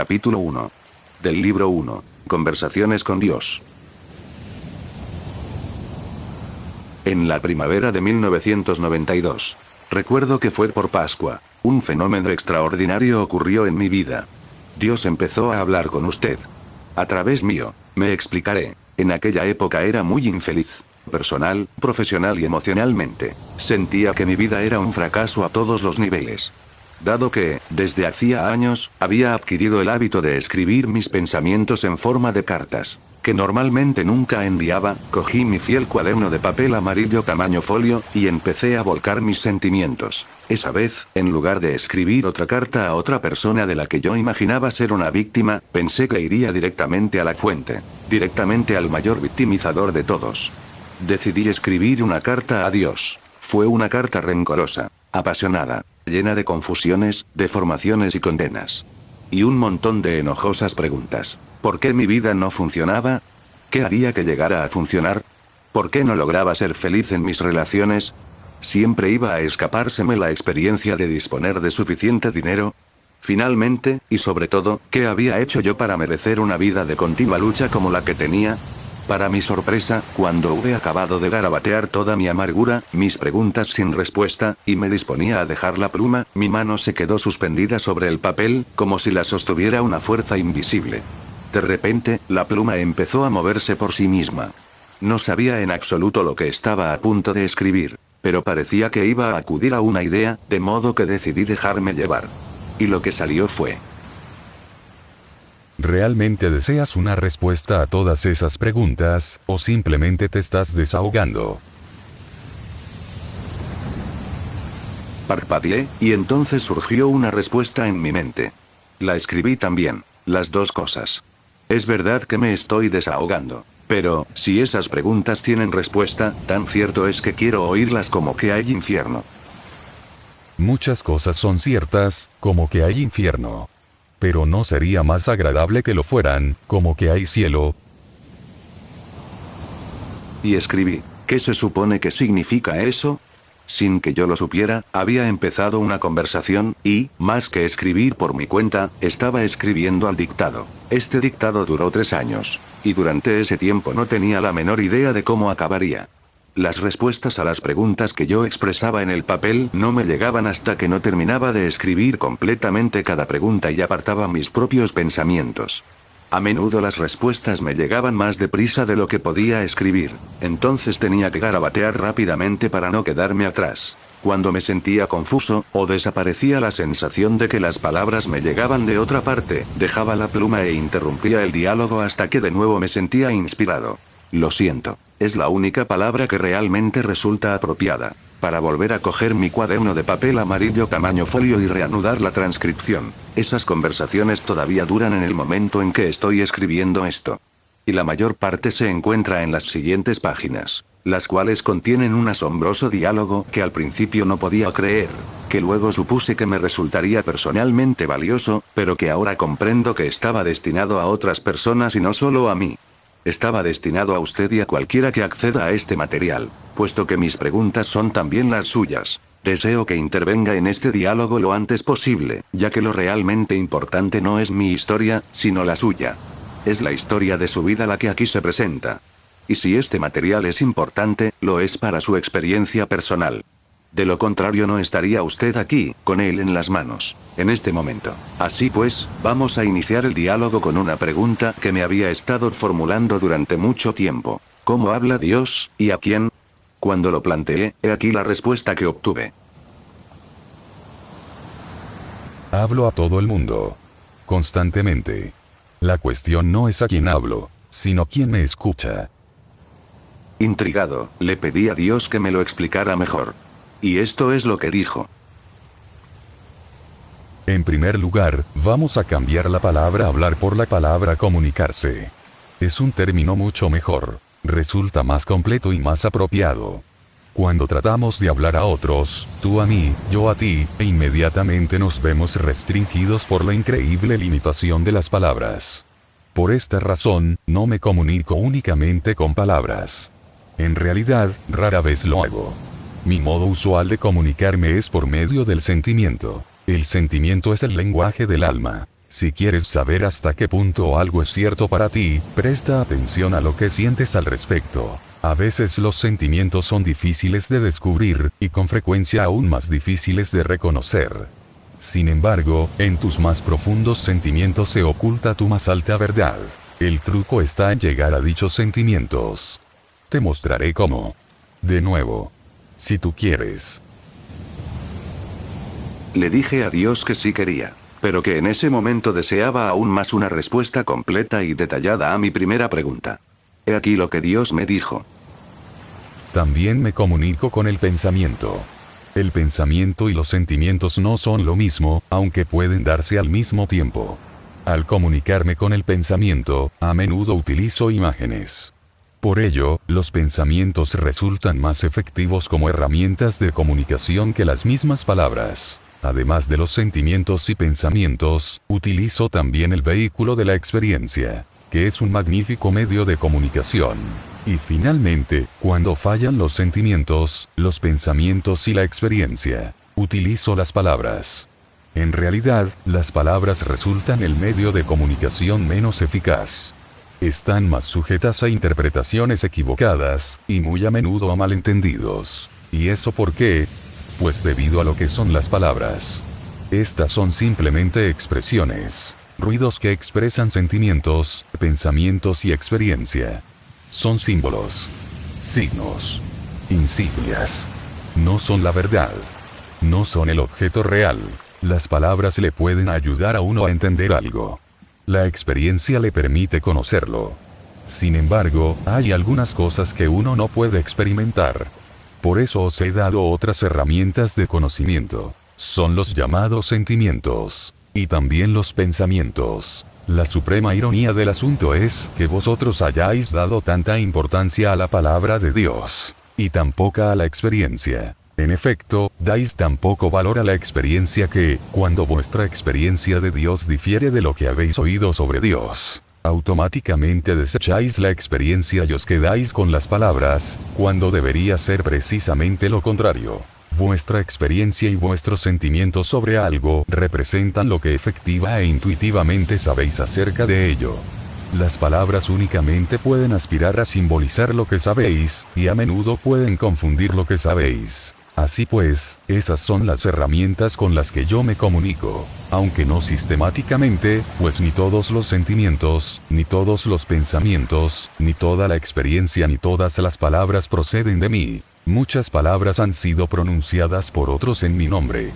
Capítulo 1. Del libro 1. Conversaciones con Dios. En la primavera de 1992. Recuerdo que fue por Pascua. Un fenómeno extraordinario ocurrió en mi vida. Dios empezó a hablar con usted. A través mío. Me explicaré. En aquella época era muy infeliz. Personal, profesional y emocionalmente. Sentía que mi vida era un fracaso a todos los niveles. Dado que, desde hacía años, había adquirido el hábito de escribir mis pensamientos en forma de cartas, que normalmente nunca enviaba, cogí mi fiel cuaderno de papel amarillo tamaño folio, y empecé a volcar mis sentimientos. Esa vez, en lugar de escribir otra carta a otra persona de la que yo imaginaba ser una víctima, pensé que iría directamente a la fuente, directamente al mayor victimizador de todos. Decidí escribir una carta a Dios. Fue una carta rencorosa, apasionada, llena de confusiones, deformaciones y condenas. Y un montón de enojosas preguntas. ¿Por qué mi vida no funcionaba? ¿Qué haría que llegara a funcionar? ¿Por qué no lograba ser feliz en mis relaciones? ¿Siempre iba a escapárseme la experiencia de disponer de suficiente dinero? Finalmente, y sobre todo, ¿qué había hecho yo para merecer una vida de continua lucha como la que tenía? Para mi sorpresa, cuando hube acabado de garabatear toda mi amargura, mis preguntas sin respuesta, y me disponía a dejar la pluma, mi mano se quedó suspendida sobre el papel, como si la sostuviera una fuerza invisible. De repente, la pluma empezó a moverse por sí misma. No sabía en absoluto lo que estaba a punto de escribir, pero parecía que iba a acudir a una idea, de modo que decidí dejarme llevar. Y lo que salió fue: ¿realmente deseas una respuesta a todas esas preguntas, o simplemente te estás desahogando? Parpadeé, y entonces surgió una respuesta en mi mente. La escribí también, las dos cosas. Es verdad que me estoy desahogando, pero, si esas preguntas tienen respuesta, tan cierto es que quiero oírlas como que hay infierno. Muchas cosas son ciertas, como que hay infierno. Pero ¿no sería más agradable que lo fueran, como que hay cielo? Y escribí: ¿qué se supone que significa eso? Sin que yo lo supiera, había empezado una conversación, y, más que escribir por mi cuenta, estaba escribiendo al dictado. Este dictado duró 3 años. Y durante ese tiempo no tenía la menor idea de cómo acabaría. Las respuestas a las preguntas que yo expresaba en el papel no me llegaban hasta que no terminaba de escribir completamente cada pregunta y apartaba mis propios pensamientos. A menudo las respuestas me llegaban más deprisa de lo que podía escribir, entonces tenía que garabatear rápidamente para no quedarme atrás. Cuando me sentía confuso, o desaparecía la sensación de que las palabras me llegaban de otra parte, dejaba la pluma e interrumpía el diálogo hasta que de nuevo me sentía inspirado. Lo siento, es la única palabra que realmente resulta apropiada. Para volver a coger mi cuaderno de papel amarillo tamaño folio y reanudar la transcripción. Esas conversaciones todavía duran en el momento en que estoy escribiendo esto. Y la mayor parte se encuentra en las siguientes páginas, las cuales contienen un asombroso diálogo que al principio no podía creer, que luego supuse que me resultaría personalmente valioso, pero que ahora comprendo que estaba destinado a otras personas y no solo a mí. Estaba destinado a usted y a cualquiera que acceda a este material, puesto que mis preguntas son también las suyas. Deseo que intervenga en este diálogo lo antes posible, ya que lo realmente importante no es mi historia, sino la suya. Es la historia de su vida la que aquí se presenta. Y si este material es importante, lo es para su experiencia personal. De lo contrario no estaría usted aquí, con él en las manos, en este momento. Así pues, vamos a iniciar el diálogo con una pregunta que me había estado formulando durante mucho tiempo. ¿Cómo habla Dios, y a quién? Cuando lo planteé, he aquí la respuesta que obtuve. Hablo a todo el mundo. Constantemente. La cuestión no es a quién hablo, sino quién me escucha. Intrigado, le pedí a Dios que me lo explicara mejor. Y esto es lo que dijo. En primer lugar, vamos a cambiar la palabra hablar por la palabra comunicarse. Es un término mucho mejor. Resulta más completo y más apropiado. Cuando tratamos de hablar a otros, tú a mí, yo a ti, e inmediatamente nos vemos restringidos por la increíble limitación de las palabras. Por esta razón, no me comunico únicamente con palabras. En realidad, rara vez lo hago. Mi modo usual de comunicarme es por medio del sentimiento. El sentimiento es el lenguaje del alma. Si quieres saber hasta qué punto algo es cierto para ti, presta atención a lo que sientes al respecto. A veces los sentimientos son difíciles de descubrir, y con frecuencia aún más difíciles de reconocer. Sin embargo, en tus más profundos sentimientos se oculta tu más alta verdad. El truco está en llegar a dichos sentimientos. Te mostraré cómo. De nuevo. Si tú quieres. Le dije a Dios que sí quería, pero que en ese momento deseaba aún más una respuesta completa y detallada a mi primera pregunta. He aquí lo que Dios me dijo. También me comunico con el pensamiento. El pensamiento y los sentimientos no son lo mismo, aunque pueden darse al mismo tiempo. Al comunicarme con el pensamiento, a menudo utilizo imágenes. Por ello, los pensamientos resultan más efectivos como herramientas de comunicación que las mismas palabras. Además de los sentimientos y pensamientos, utilizo también el vehículo de la experiencia, que es un magnífico medio de comunicación. Y finalmente, cuando fallan los sentimientos, los pensamientos y la experiencia, utilizo las palabras. En realidad, las palabras resultan el medio de comunicación menos eficaz. Están más sujetas a interpretaciones equivocadas, y muy a menudo a malentendidos. ¿Y eso por qué? Pues debido a lo que son las palabras. Estas son simplemente expresiones, ruidos que expresan sentimientos, pensamientos y experiencia. Son símbolos, signos, insignias. No son la verdad. No son el objeto real. Las palabras le pueden ayudar a uno a entender algo. La experiencia le permite conocerlo. Sin embargo, hay algunas cosas que uno no puede experimentar. Por eso os he dado otras herramientas de conocimiento. Son los llamados sentimientos. Y también los pensamientos. La suprema ironía del asunto es que vosotros hayáis dado tanta importancia a la palabra de Dios. Y tan poca a la experiencia. En efecto, dais tan poco valor a la experiencia que, cuando vuestra experiencia de Dios difiere de lo que habéis oído sobre Dios, automáticamente desecháis la experiencia y os quedáis con las palabras, cuando debería ser precisamente lo contrario. Vuestra experiencia y vuestros sentimientos sobre algo representan lo que efectiva e intuitivamente sabéis acerca de ello. Las palabras únicamente pueden aspirar a simbolizar lo que sabéis, y a menudo pueden confundir lo que sabéis. Así pues, esas son las herramientas con las que yo me comunico, aunque no sistemáticamente, pues ni todos los sentimientos, ni todos los pensamientos, ni toda la experiencia ni todas las palabras proceden de mí. Muchas palabras han sido pronunciadas por otros en mi nombre.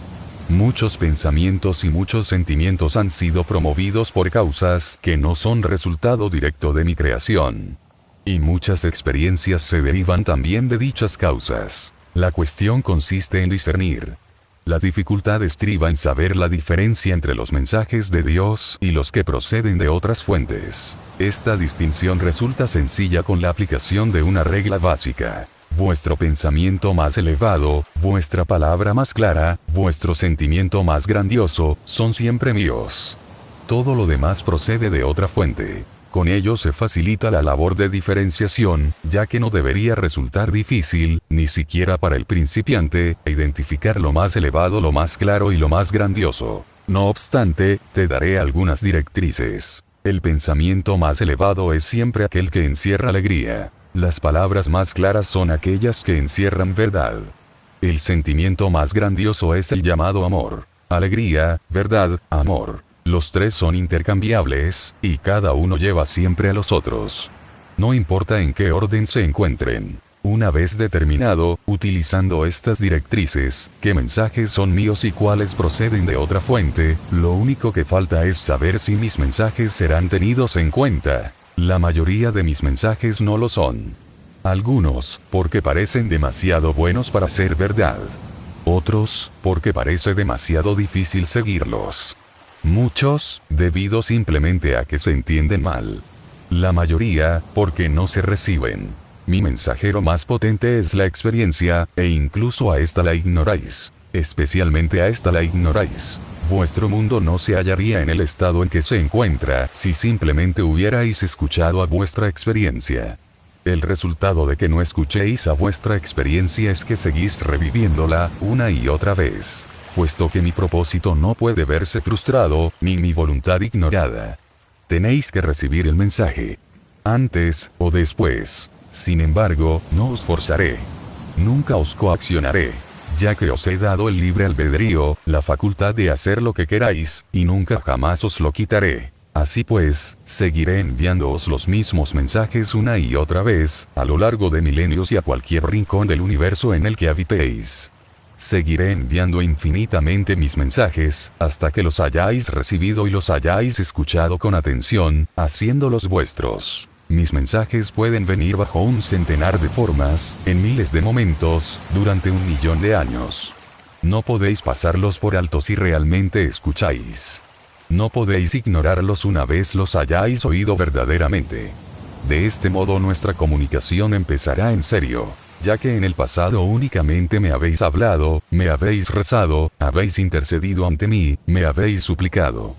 Muchos pensamientos y muchos sentimientos han sido promovidos por causas que no son resultado directo de mi creación. Y muchas experiencias se derivan también de dichas causas. La cuestión consiste en discernir. La dificultad estriba en saber la diferencia entre los mensajes de Dios y los que proceden de otras fuentes. Esta distinción resulta sencilla con la aplicación de una regla básica. Vuestro pensamiento más elevado, vuestra palabra más clara, vuestro sentimiento más grandioso, son siempre míos. Todo lo demás procede de otra fuente. Con ello se facilita la labor de diferenciación, ya que no debería resultar difícil, ni siquiera para el principiante, identificar lo más elevado, lo más claro y lo más grandioso. No obstante, te daré algunas directrices. El pensamiento más elevado es siempre aquel que encierra alegría. Las palabras más claras son aquellas que encierran verdad. El sentimiento más grandioso es el llamado amor. Alegría, verdad, amor. Los tres son intercambiables, y cada uno lleva siempre a los otros. No importa en qué orden se encuentren. Una vez determinado, utilizando estas directrices, qué mensajes son míos y cuáles proceden de otra fuente, lo único que falta es saber si mis mensajes serán tenidos en cuenta. La mayoría de mis mensajes no lo son. Algunos, porque parecen demasiado buenos para ser verdad. Otros, porque parece demasiado difícil seguirlos. Muchos, debido simplemente a que se entienden mal. La mayoría, porque no se reciben. Mi mensajero más potente es la experiencia, e incluso a esta la ignoráis. Especialmente a esta la ignoráis. Vuestro mundo no se hallaría en el estado en que se encuentra si simplemente hubierais escuchado a vuestra experiencia. El resultado de que no escuchéis a vuestra experiencia es que seguís reviviéndola, una y otra vez. puesto que mi propósito no puede verse frustrado, ni mi voluntad ignorada. Tenéis que recibir el mensaje. Antes o después. Sin embargo, no os forzaré. Nunca os coaccionaré. Ya que os he dado el libre albedrío, la facultad de hacer lo que queráis, y nunca jamás os lo quitaré. Así pues, seguiré enviándoos los mismos mensajes una y otra vez, a lo largo de milenios y a cualquier rincón del universo en el que habitéis. Seguiré enviando infinitamente mis mensajes, hasta que los hayáis recibido y los hayáis escuchado con atención, haciéndolos vuestros. Mis mensajes pueden venir bajo un centenar de formas, en miles de momentos, durante 1.000.000 de años. No podéis pasarlos por alto si realmente escucháis. No podéis ignorarlos una vez los hayáis oído verdaderamente. De este modo nuestra comunicación empezará en serio. Ya que en el pasado únicamente me habéis hablado, me habéis rezado, habéis intercedido ante mí, me habéis suplicado.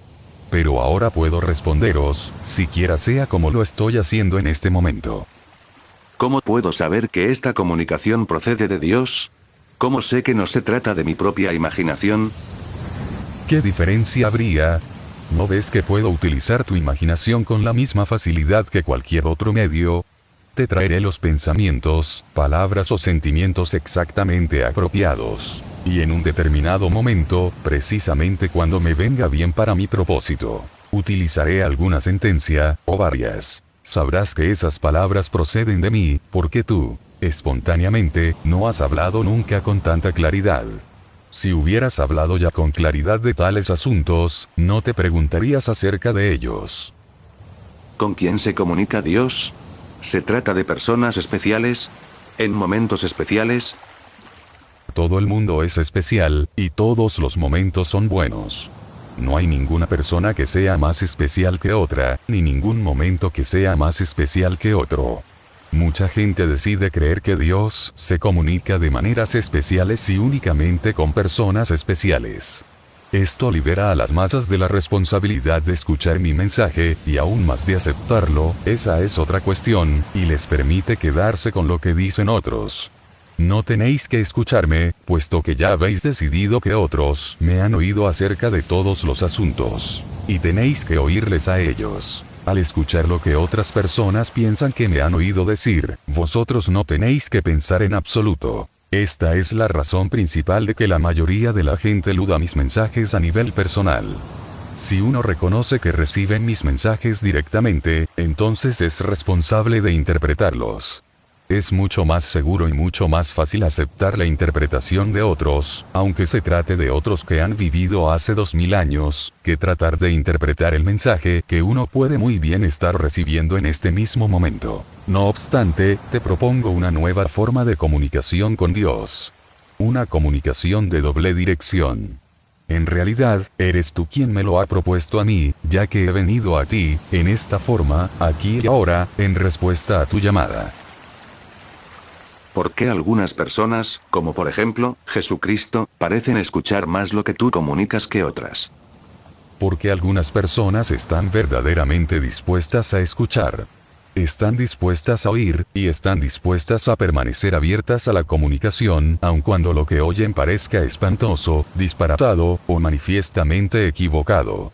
Pero ahora puedo responderos, siquiera sea como lo estoy haciendo en este momento. ¿Cómo puedo saber que esta comunicación procede de Dios? ¿Cómo sé que no se trata de mi propia imaginación? ¿Qué diferencia habría? ¿No ves que puedo utilizar tu imaginación con la misma facilidad que cualquier otro medio? Te traeré los pensamientos, palabras o sentimientos exactamente apropiados. Y en un determinado momento, precisamente cuando me venga bien para mi propósito, utilizaré alguna sentencia, o varias. Sabrás que esas palabras proceden de mí, porque tú, espontáneamente, no has hablado nunca con tanta claridad. Si hubieras hablado ya con claridad de tales asuntos, no te preguntarías acerca de ellos. ¿Con quién se comunica Dios? ¿Se trata de personas especiales? ¿En momentos especiales? Todo el mundo es especial, y todos los momentos son buenos. No hay ninguna persona que sea más especial que otra, ni ningún momento que sea más especial que otro. Mucha gente decide creer que Dios se comunica de maneras especiales y únicamente con personas especiales. Esto libera a las masas de la responsabilidad de escuchar mi mensaje, y aún más de aceptarlo, esa es otra cuestión, y les permite quedarse con lo que dicen otros. No tenéis que escucharme, puesto que ya habéis decidido que otros me han oído acerca de todos los asuntos. Y tenéis que oírles a ellos. Al escuchar lo que otras personas piensan que me han oído decir, vosotros no tenéis que pensar en absoluto. Esta es la razón principal de que la mayoría de la gente eluda mis mensajes a nivel personal. Si uno reconoce que reciben mis mensajes directamente, entonces es responsable de interpretarlos. Es mucho más seguro y mucho más fácil aceptar la interpretación de otros, aunque se trate de otros que han vivido hace 2000 años, que tratar de interpretar el mensaje que uno puede muy bien estar recibiendo en este mismo momento. No obstante, te propongo una nueva forma de comunicación con Dios. Una comunicación de doble dirección. En realidad, eres tú quien me lo ha propuesto a mí, ya que he venido a ti, en esta forma, aquí y ahora, en respuesta a tu llamada. ¿Por qué algunas personas, como por ejemplo, Jesucristo, parecen escuchar más lo que tú comunicas que otras? Porque algunas personas están verdaderamente dispuestas a escuchar. Están dispuestas a oír, y están dispuestas a permanecer abiertas a la comunicación, aun cuando lo que oyen parezca espantoso, disparatado, o manifiestamente equivocado.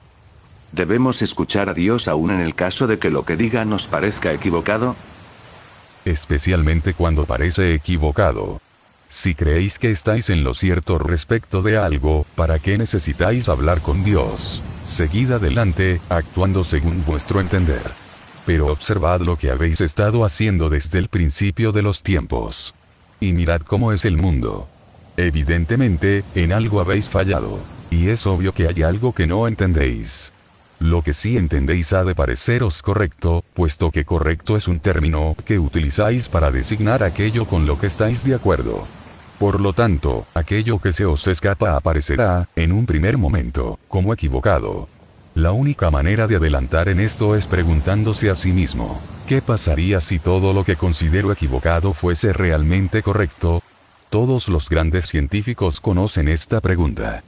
¿Debemos escuchar a Dios aún en el caso de que lo que diga nos parezca equivocado? Especialmente cuando parece equivocado. Si creéis que estáis en lo cierto respecto de algo, ¿para qué necesitáis hablar con Dios? Seguid adelante, actuando según vuestro entender. Pero observad lo que habéis estado haciendo desde el principio de los tiempos. Y mirad cómo es el mundo. Evidentemente, en algo habéis fallado. Y es obvio que hay algo que no entendéis. Lo que sí entendéis ha de pareceros correcto, puesto que correcto es un término que utilizáis para designar aquello con lo que estáis de acuerdo. Por lo tanto, aquello que se os escapa aparecerá, en un primer momento, como equivocado. La única manera de adelantar en esto es preguntándose a sí mismo, ¿qué pasaría si todo lo que considero equivocado fuese realmente correcto? Todos los grandes científicos conocen esta pregunta.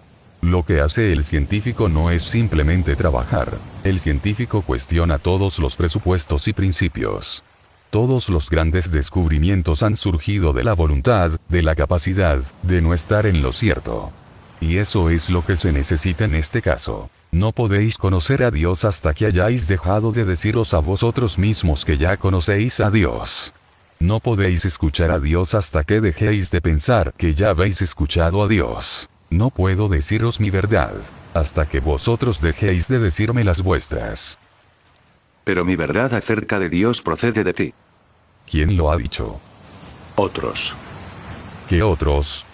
Lo que hace el científico no es simplemente trabajar. El científico cuestiona todos los presupuestos y principios. Todos los grandes descubrimientos han surgido de la voluntad, de la capacidad, de no estar en lo cierto. Y eso es lo que se necesita en este caso. No podéis conocer a Dios hasta que hayáis dejado de deciros a vosotros mismos que ya conocéis a Dios. No podéis escuchar a Dios hasta que dejéis de pensar que ya habéis escuchado a Dios. No puedo deciros mi verdad, hasta que vosotros dejéis de decirme las vuestras. Pero mi verdad acerca de Dios procede de ti. ¿Quién lo ha dicho? Otros. ¿Qué otros?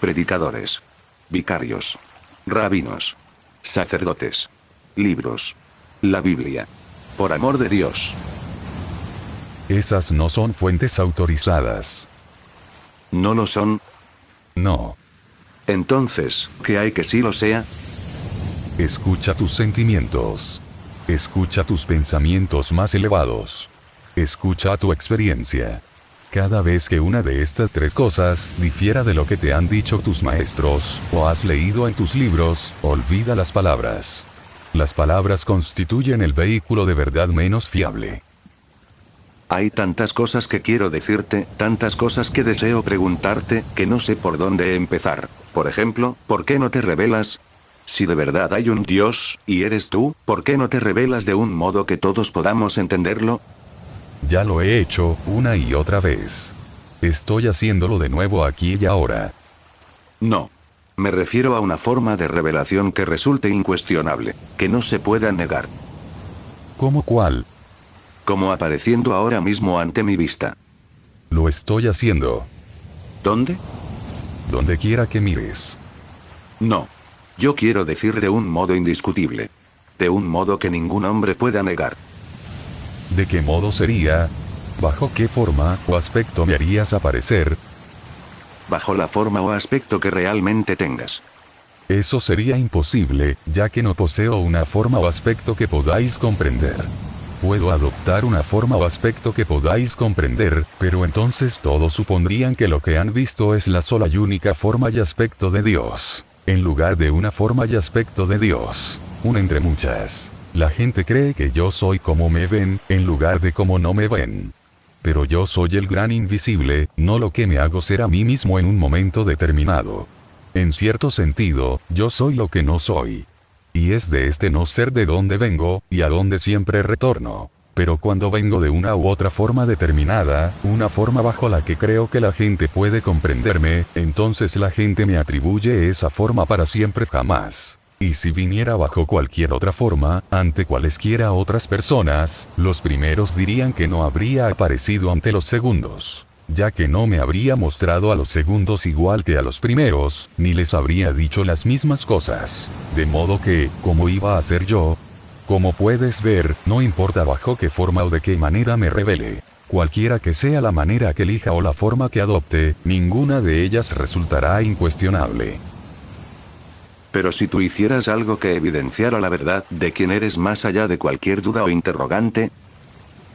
Predicadores. Vicarios. Rabinos. Sacerdotes. Libros. La Biblia. Por amor de Dios. Esas no son fuentes autorizadas. ¿No lo son? No. Entonces, ¿qué hay que sí lo sea? Escucha tus sentimientos. Escucha tus pensamientos más elevados. Escucha tu experiencia. Cada vez que una de estas tres cosas difiera de lo que te han dicho tus maestros, o has leído en tus libros, olvida las palabras. Las palabras constituyen el vehículo de verdad menos fiable. Hay tantas cosas que quiero decirte, tantas cosas que deseo preguntarte, que no sé por dónde empezar. Por ejemplo, ¿por qué no te revelas? Si de verdad hay un Dios, y eres tú, ¿por qué no te revelas de un modo que todos podamos entenderlo? Ya lo he hecho, una y otra vez. Estoy haciéndolo de nuevo aquí y ahora. No. Me refiero a una forma de revelación que resulte incuestionable, que no se pueda negar. ¿Cómo cuál? Como apareciendo ahora mismo ante mi vista. Lo estoy haciendo. ¿Dónde? Donde quiera que mires. No. Yo quiero decir de un modo indiscutible. De un modo que ningún hombre pueda negar. ¿De qué modo sería? ¿Bajo qué forma o aspecto me harías aparecer? Bajo la forma o aspecto que realmente tengas. Eso sería imposible, ya que no poseo una forma o aspecto que podáis comprender. Puedo adoptar una forma o aspecto que podáis comprender, pero entonces todos supondrían que lo que han visto es la sola y única forma y aspecto de Dios, en lugar de una forma y aspecto de Dios, una entre muchas. La gente cree que yo soy como me ven, en lugar de como no me ven. Pero yo soy el gran invisible, no lo que me hago ser a mí mismo en un momento determinado. En cierto sentido, yo soy lo que no soy. Y es de este no ser de donde vengo, y a donde siempre retorno. Pero cuando vengo de una u otra forma determinada, una forma bajo la que creo que la gente puede comprenderme, entonces la gente me atribuye esa forma para siempre jamás. Y si viniera bajo cualquier otra forma, ante cualesquiera otras personas, los primeros dirían que no habría aparecido ante los segundos, ya que no me habría mostrado a los segundos igual que a los primeros, ni les habría dicho las mismas cosas. De modo que, ¿cómo iba a ser yo? Como puedes ver, no importa bajo qué forma o de qué manera me revele. Cualquiera que sea la manera que elija o la forma que adopte, ninguna de ellas resultará incuestionable. Pero si tú hicieras algo que evidenciara la verdad de quién eres más allá de cualquier duda o interrogante,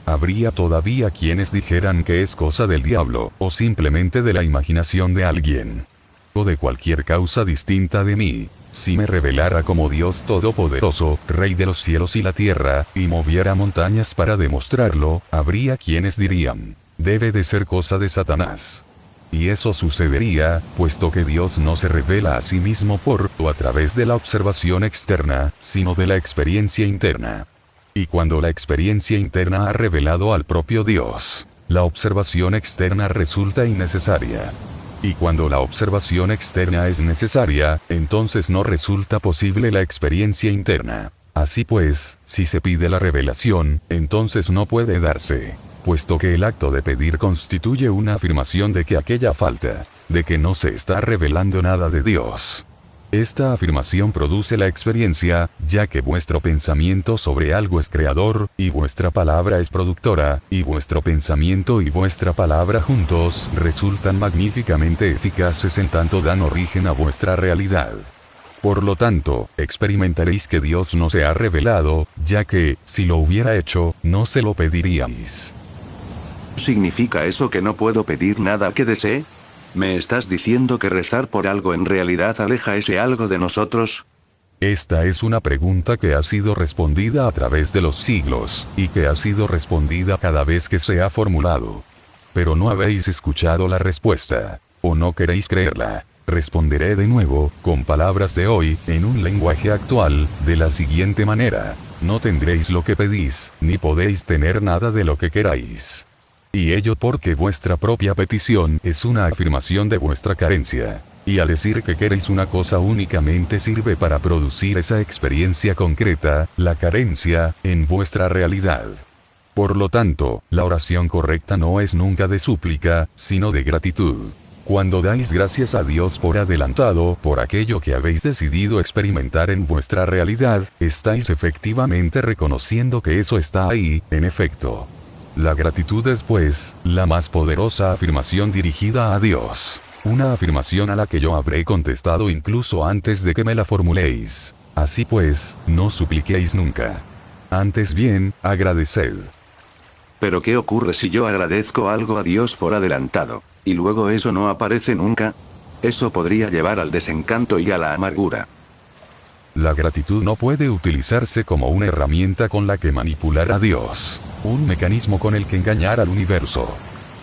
habría todavía quienes dijeran que es cosa del diablo, o simplemente de la imaginación de alguien. O de cualquier causa distinta de mí. Si me revelara como Dios Todopoderoso, Rey de los cielos y la tierra, y moviera montañas para demostrarlo, habría quienes dirían, debe de ser cosa de Satanás. Y eso sucedería, puesto que Dios no se revela a sí mismo por o a través de la observación externa, sino de la experiencia interna. Y cuando la experiencia interna ha revelado al propio Dios, la observación externa resulta innecesaria. Y cuando la observación externa es necesaria, entonces no resulta posible la experiencia interna. Así pues, si se pide la revelación, entonces no puede darse. Puesto que el acto de pedir constituye una afirmación de que aquella falta, de que no se está revelando nada de Dios. Esta afirmación produce la experiencia, ya que vuestro pensamiento sobre algo es creador, y vuestra palabra es productora, y vuestro pensamiento y vuestra palabra juntos resultan magníficamente eficaces en tanto dan origen a vuestra realidad. Por lo tanto, experimentaréis que Dios no se ha revelado, ya que, si lo hubiera hecho, no se lo pediríais. ¿significa eso que no puedo pedir nada que desee? ¿Me estás diciendo que rezar por algo en realidad aleja ese algo de nosotros? Esta es una pregunta que ha sido respondida a través de los siglos, y que ha sido respondida cada vez que se ha formulado. Pero no habéis escuchado la respuesta, o no queréis creerla. Responderé de nuevo, con palabras de hoy, en un lenguaje actual, de la siguiente manera: no tendréis lo que pedís, ni podéis tener nada de lo que queráis. Y ello porque vuestra propia petición es una afirmación de vuestra carencia. Y al decir que queréis una cosa únicamente sirve para producir esa experiencia concreta, la carencia, en vuestra realidad. Por lo tanto, la oración correcta no es nunca de súplica, sino de gratitud. Cuando dais gracias a Dios por adelantado por aquello que habéis decidido experimentar en vuestra realidad, estáis efectivamente reconociendo que eso está ahí, en efecto. La gratitud es, pues, la más poderosa afirmación dirigida a Dios. Una afirmación a la que yo habré contestado incluso antes de que me la formuléis. Así pues, no supliquéis nunca. Antes bien, agradeced. Pero ¿qué ocurre si yo agradezco algo a Dios por adelantado, y luego eso no aparece nunca? Eso podría llevar al desencanto y a la amargura. La gratitud no puede utilizarse como una herramienta con la que manipular a Dios, un mecanismo con el que engañar al universo.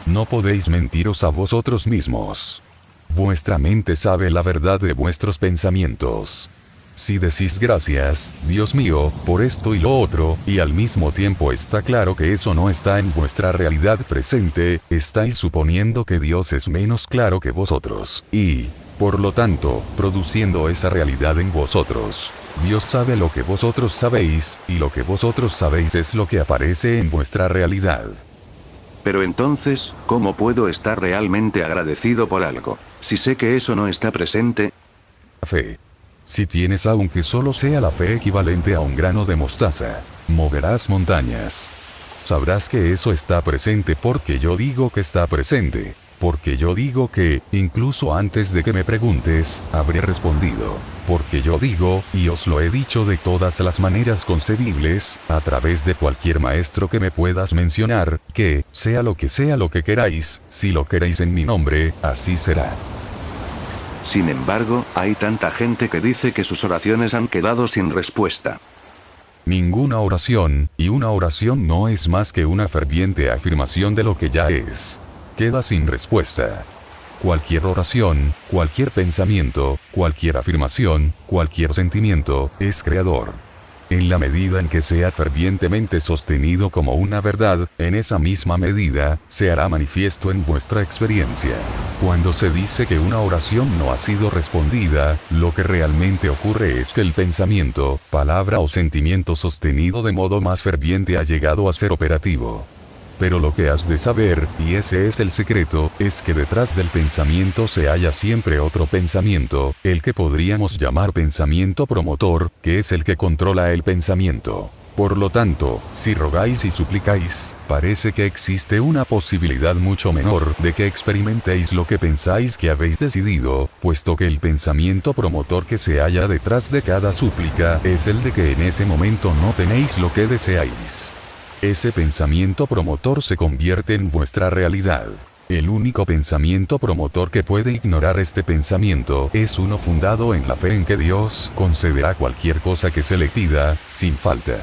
No podéis mentiros a vosotros mismos. Vuestra mente sabe la verdad de vuestros pensamientos. Si decís gracias, Dios mío, por esto y lo otro, y al mismo tiempo está claro que eso no está en vuestra realidad presente, estáis suponiendo que Dios es menos claro que vosotros, y, por lo tanto, produciendo esa realidad en vosotros. Dios sabe lo que vosotros sabéis, y lo que vosotros sabéis es lo que aparece en vuestra realidad. Pero entonces, ¿cómo puedo estar realmente agradecido por algo, si sé que eso no está presente? Fe. Si tienes aunque solo sea la fe equivalente a un grano de mostaza, moverás montañas. Sabrás que eso está presente porque yo digo que está presente. Porque yo digo que, incluso antes de que me preguntes, habré respondido. Porque yo digo, y os lo he dicho de todas las maneras concebibles, a través de cualquier maestro que me puedas mencionar, que, sea lo que queráis, si lo queréis en mi nombre, así será. Sin embargo, hay tanta gente que dice que sus oraciones han quedado sin respuesta. Ninguna oración, y una oración no es más que una ferviente afirmación de lo que ya es, queda sin respuesta. Cualquier oración, cualquier pensamiento, cualquier afirmación, cualquier sentimiento, es creador. En la medida en que sea fervientemente sostenido como una verdad, en esa misma medida, se hará manifiesto en vuestra experiencia. Cuando se dice que una oración no ha sido respondida, lo que realmente ocurre es que el pensamiento, palabra o sentimiento sostenido de modo más ferviente ha llegado a ser operativo. Pero lo que has de saber, y ese es el secreto, es que detrás del pensamiento se halla siempre otro pensamiento, el que podríamos llamar pensamiento promotor, que es el que controla el pensamiento. Por lo tanto, si rogáis y suplicáis, parece que existe una posibilidad mucho menor de que experimentéis lo que pensáis que habéis decidido, puesto que el pensamiento promotor que se halla detrás de cada súplica es el de que en ese momento no tenéis lo que deseáis. Ese pensamiento promotor se convierte en vuestra realidad. El único pensamiento promotor que puede ignorar este pensamiento es uno fundado en la fe en que Dios concederá cualquier cosa que se le pida, sin falta.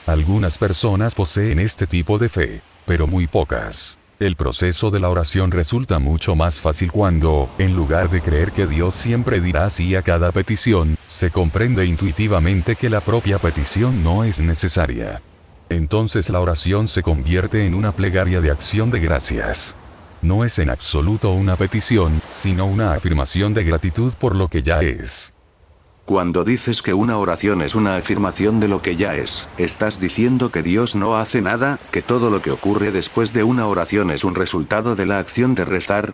Algunas personas poseen este tipo de fe, pero muy pocas. El proceso de la oración resulta mucho más fácil cuando, en lugar de creer que Dios siempre dirá sí a cada petición, se comprende intuitivamente que la propia petición no es necesaria. Entonces la oración se convierte en una plegaria de acción de gracias. No es en absoluto una petición, sino una afirmación de gratitud por lo que ya es. Cuando dices que una oración es una afirmación de lo que ya es, ¿estás diciendo que Dios no hace nada, que todo lo que ocurre después de una oración es un resultado de la acción de rezar?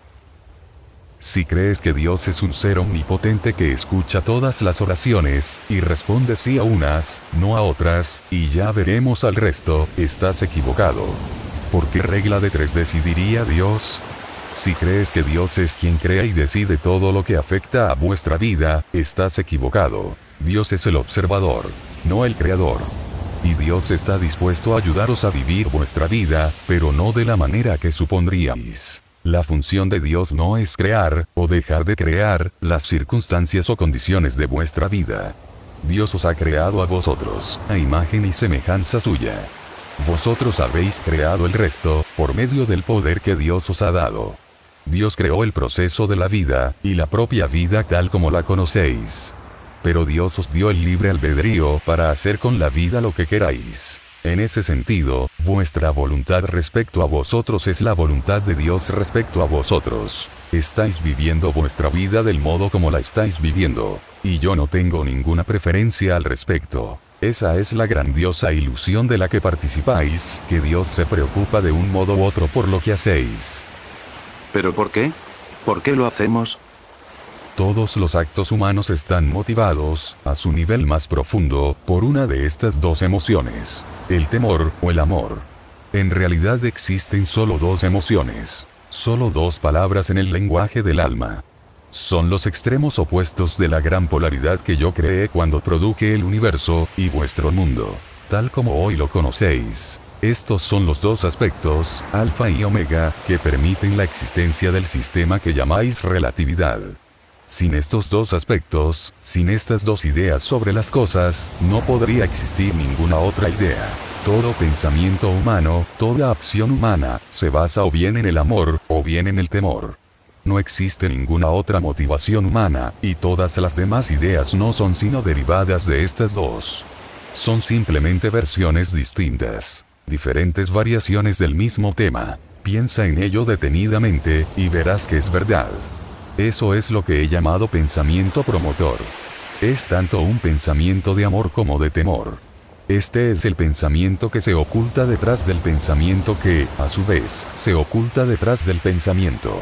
Si crees que Dios es un ser omnipotente que escucha todas las oraciones, y responde sí a unas, no a otras, y ya veremos al resto, estás equivocado. ¿Por qué regla de 3 decidiría Dios? Si crees que Dios es quien crea y decide todo lo que afecta a vuestra vida, estás equivocado. Dios es el observador, no el creador. Y Dios está dispuesto a ayudaros a vivir vuestra vida, pero no de la manera que supondríais. La función de Dios no es crear, o dejar de crear, las circunstancias o condiciones de vuestra vida. Dios os ha creado a vosotros, a imagen y semejanza suya. Vosotros habéis creado el resto, por medio del poder que Dios os ha dado. Dios creó el proceso de la vida, y la propia vida tal como la conocéis. Pero Dios os dio el libre albedrío para hacer con la vida lo que queráis. En ese sentido, vuestra voluntad respecto a vosotros es la voluntad de Dios respecto a vosotros. Estáis viviendo vuestra vida del modo como la estáis viviendo, y yo no tengo ninguna preferencia al respecto. Esa es la grandiosa ilusión de la que participáis, que Dios se preocupa de un modo u otro por lo que hacéis. ¿Pero por qué? ¿Por qué lo hacemos? Todos los actos humanos están motivados, a su nivel más profundo, por una de estas dos emociones, el temor o el amor. En realidad existen solo dos emociones, solo dos palabras en el lenguaje del alma. Son los extremos opuestos de la gran polaridad que yo creé cuando produje el universo y vuestro mundo, tal como hoy lo conocéis. Estos son los dos aspectos, alfa y omega, que permiten la existencia del sistema que llamáis relatividad. Sin estos dos aspectos, sin estas dos ideas sobre las cosas, no podría existir ninguna otra idea. Todo pensamiento humano, toda acción humana, se basa o bien en el amor, o bien en el temor. No existe ninguna otra motivación humana, y todas las demás ideas no son sino derivadas de estas dos. Son simplemente versiones distintas. Diferentes variaciones del mismo tema. Piensa en ello detenidamente, y verás que es verdad. Eso es lo que he llamado pensamiento promotor. Es tanto un pensamiento de amor como de temor. Este es el pensamiento que se oculta detrás del pensamiento que, a su vez, se oculta detrás del pensamiento.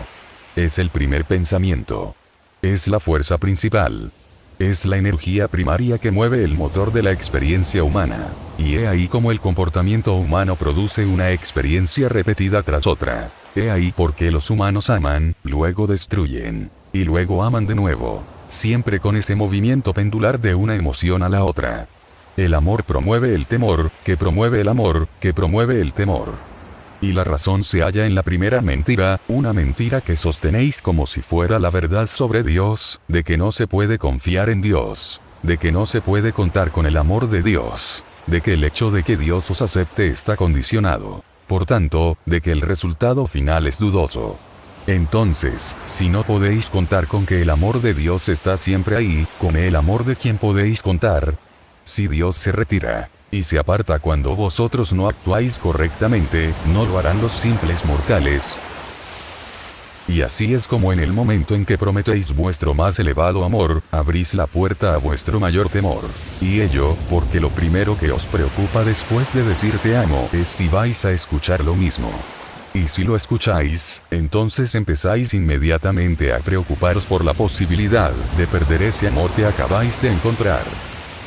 Es el primer pensamiento. Es la fuerza principal. Es la energía primaria que mueve el motor de la experiencia humana. Y he ahí como el comportamiento humano produce una experiencia repetida tras otra. He ahí por qué los humanos aman, luego destruyen, y luego aman de nuevo, siempre con ese movimiento pendular de una emoción a la otra. El amor promueve el temor, que promueve el amor, que promueve el temor. Y la razón se halla en la primera mentira, una mentira que sostenéis como si fuera la verdad sobre Dios, de que no se puede confiar en Dios, de que no se puede contar con el amor de Dios, de que el hecho de que Dios os acepte está condicionado, por tanto, de que el resultado final es dudoso. Entonces, si no podéis contar con que el amor de Dios está siempre ahí, con el amor de quien podéis contar, si Dios se retira, y se aparta cuando vosotros no actuáis correctamente, no lo harán los simples mortales. Y así es como en el momento en que prometéis vuestro más elevado amor, abrís la puerta a vuestro mayor temor. Y ello, porque lo primero que os preocupa después de decir te amo es si vais a escuchar lo mismo. Y si lo escucháis, entonces empezáis inmediatamente a preocuparos por la posibilidad de perder ese amor que acabáis de encontrar.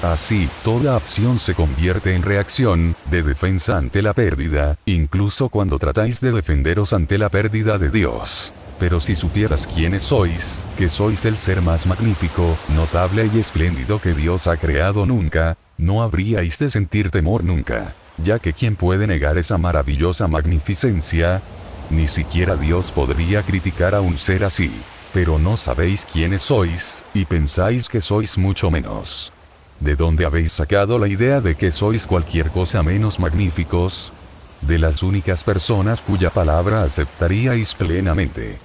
Así, toda acción se convierte en reacción, de defensa ante la pérdida, incluso cuando tratáis de defenderos ante la pérdida de Dios. Pero si supieras quiénes sois, que sois el ser más magnífico, notable y espléndido que Dios ha creado nunca, no habríais de sentir temor nunca, ya que ¿quién puede negar esa maravillosa magnificencia? Ni siquiera Dios podría criticar a un ser así. Pero no sabéis quiénes sois, y pensáis que sois mucho menos. ¿De dónde habéis sacado la idea de que sois cualquier cosa menos magníficos? De las únicas personas cuya palabra aceptaríais plenamente.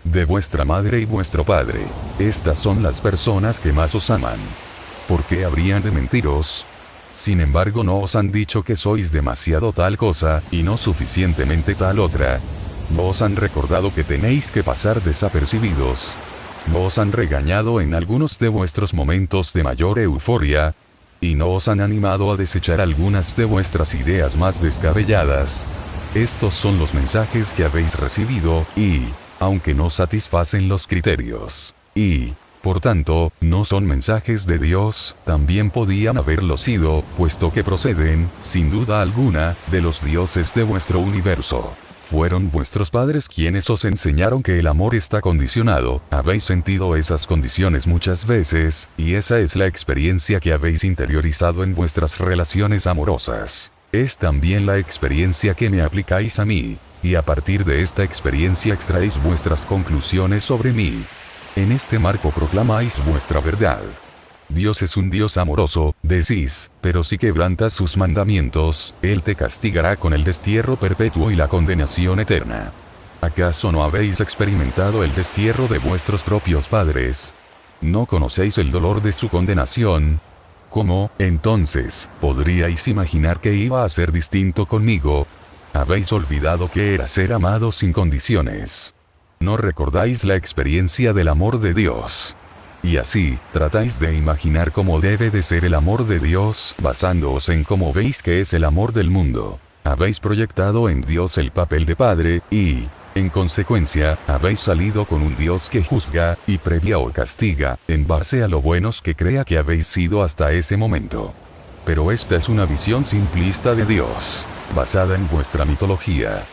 De vuestra madre y vuestro padre. Estas son las personas que más os aman. ¿Por qué habrían de mentiros? Sin embargo, no os han dicho que sois demasiado tal cosa, y no suficientemente tal otra. No os han recordado que tenéis que pasar desapercibidos. No os han regañado en algunos de vuestros momentos de mayor euforia, y no os han animado a desechar algunas de vuestras ideas más descabelladas. Estos son los mensajes que habéis recibido, y, aunque no satisfacen los criterios, y, por tanto, no son mensajes de Dios, también podían haberlo sido, puesto que proceden, sin duda alguna, de los dioses de vuestro universo. Fueron vuestros padres quienes os enseñaron que el amor está condicionado, habéis sentido esas condiciones muchas veces, y esa es la experiencia que habéis interiorizado en vuestras relaciones amorosas. Es también la experiencia que me aplicáis a mí, y a partir de esta experiencia extraéis vuestras conclusiones sobre mí. En este marco proclamáis vuestra verdad. Dios es un Dios amoroso, decís, pero si quebrantas sus mandamientos, Él te castigará con el destierro perpetuo y la condenación eterna. ¿Acaso no habéis experimentado el destierro de vuestros propios padres? ¿No conocéis el dolor de su condenación? ¿Cómo, entonces, podríais imaginar que iba a ser distinto conmigo? Habéis olvidado que era ser amado sin condiciones. ¿No recordáis la experiencia del amor de Dios? Y así, tratáis de imaginar cómo debe de ser el amor de Dios, basándoos en cómo veis que es el amor del mundo. Habéis proyectado en Dios el papel de padre, y, en consecuencia, habéis salido con un Dios que juzga, y premia o castiga, en base a lo buenos que crea que habéis sido hasta ese momento. Pero esta es una visión simplista de Dios, basada en vuestra mitología.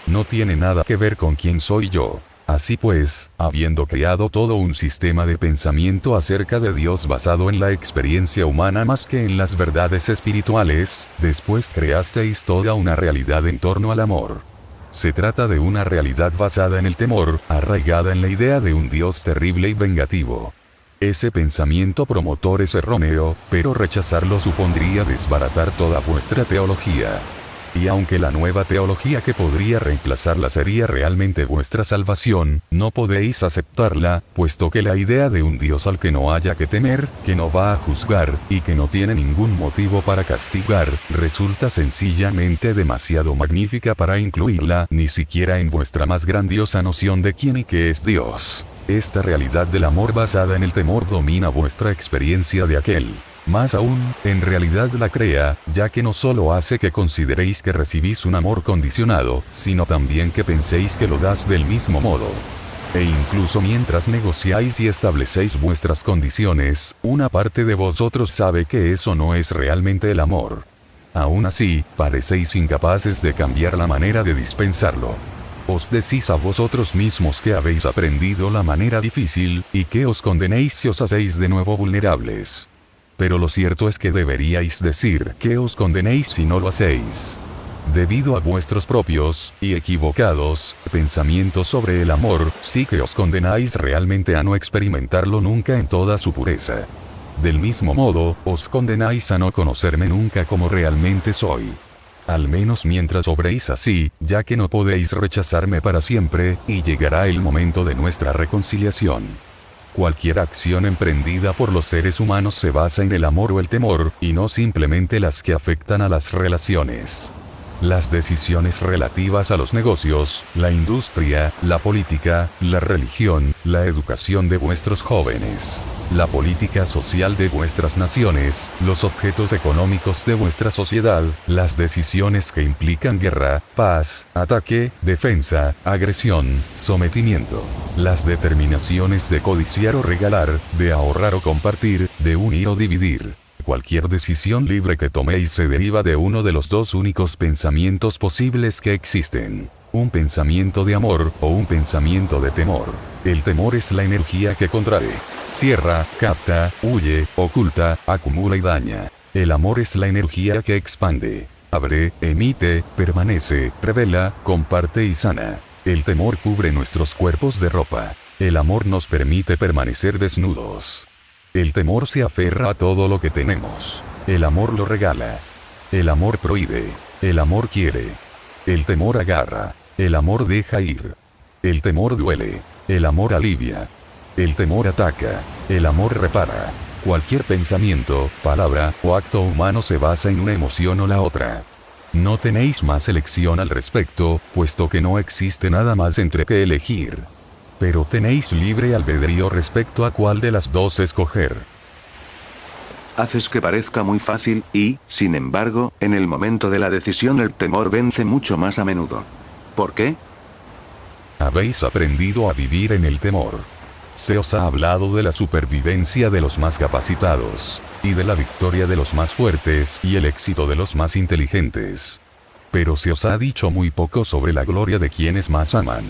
No tiene nada que ver con quién soy yo. Así pues, habiendo creado todo un sistema de pensamiento acerca de Dios basado en la experiencia humana más que en las verdades espirituales, después creasteis toda una realidad en torno al amor. Se trata de una realidad basada en el temor, arraigada en la idea de un Dios terrible y vengativo. Ese pensamiento promotor es erróneo, pero rechazarlo supondría desbaratar toda vuestra teología. Y aunque la nueva teología que podría reemplazarla sería realmente vuestra salvación, no podéis aceptarla, puesto que la idea de un Dios al que no haya que temer, que no va a juzgar, y que no tiene ningún motivo para castigar, resulta sencillamente demasiado magnífica para incluirla, ni siquiera en vuestra más grandiosa noción de quién y qué es Dios. Esta realidad del amor basada en el temor domina vuestra experiencia de aquel. Más aún, en realidad la crea, ya que no solo hace que consideréis que recibís un amor condicionado, sino también que penséis que lo das del mismo modo. E incluso mientras negociáis y establecéis vuestras condiciones, una parte de vosotros sabe que eso no es realmente el amor. Aún así, parecéis incapaces de cambiar la manera de dispensarlo. Os decís a vosotros mismos que habéis aprendido la manera difícil, y que os condenéis si os hacéis de nuevo vulnerables. Pero lo cierto es que deberíais decir que os condenéis si no lo hacéis. Debido a vuestros propios, y equivocados, pensamientos sobre el amor, sí que os condenáis realmente a no experimentarlo nunca en toda su pureza. Del mismo modo, os condenáis a no conocerme nunca como realmente soy. Al menos mientras obréis así, ya que no podéis rechazarme para siempre, y llegará el momento de nuestra reconciliación. Cualquier acción emprendida por los seres humanos se basa en el amor o el temor, y no simplemente las que afectan a las relaciones. Las decisiones relativas a los negocios, la industria, la política, la religión, la educación de vuestros jóvenes, la política social de vuestras naciones, los objetos económicos de vuestra sociedad, las decisiones que implican guerra, paz, ataque, defensa, agresión, sometimiento, las determinaciones de codiciar o regalar, de ahorrar o compartir, de unir o dividir. Cualquier decisión libre que toméis se deriva de uno de los dos únicos pensamientos posibles que existen. Un pensamiento de amor, o un pensamiento de temor. El temor es la energía que contrae, cierra, capta, huye, oculta, acumula y daña. El amor es la energía que expande, abre, emite, permanece, revela, comparte y sana. El temor cubre nuestros cuerpos de ropa. El amor nos permite permanecer desnudos. El temor se aferra a todo lo que tenemos. El amor lo regala. El amor prohíbe. El amor quiere. El temor agarra. El amor deja ir. El temor duele. El amor alivia. El temor ataca. El amor repara. Cualquier pensamiento, palabra o acto humano se basa en una emoción o la otra. No tenéis más elección al respecto, puesto que no existe nada más entre que elegir. Pero tenéis libre albedrío respecto a cuál de las dos escoger. Haces que parezca muy fácil, y, sin embargo, en el momento de la decisión el temor vence mucho más a menudo. ¿Por qué? Habéis aprendido a vivir en el temor. Se os ha hablado de la supervivencia de los más capacitados, y de la victoria de los más fuertes y el éxito de los más inteligentes. Pero se os ha dicho muy poco sobre la gloria de quienes más aman.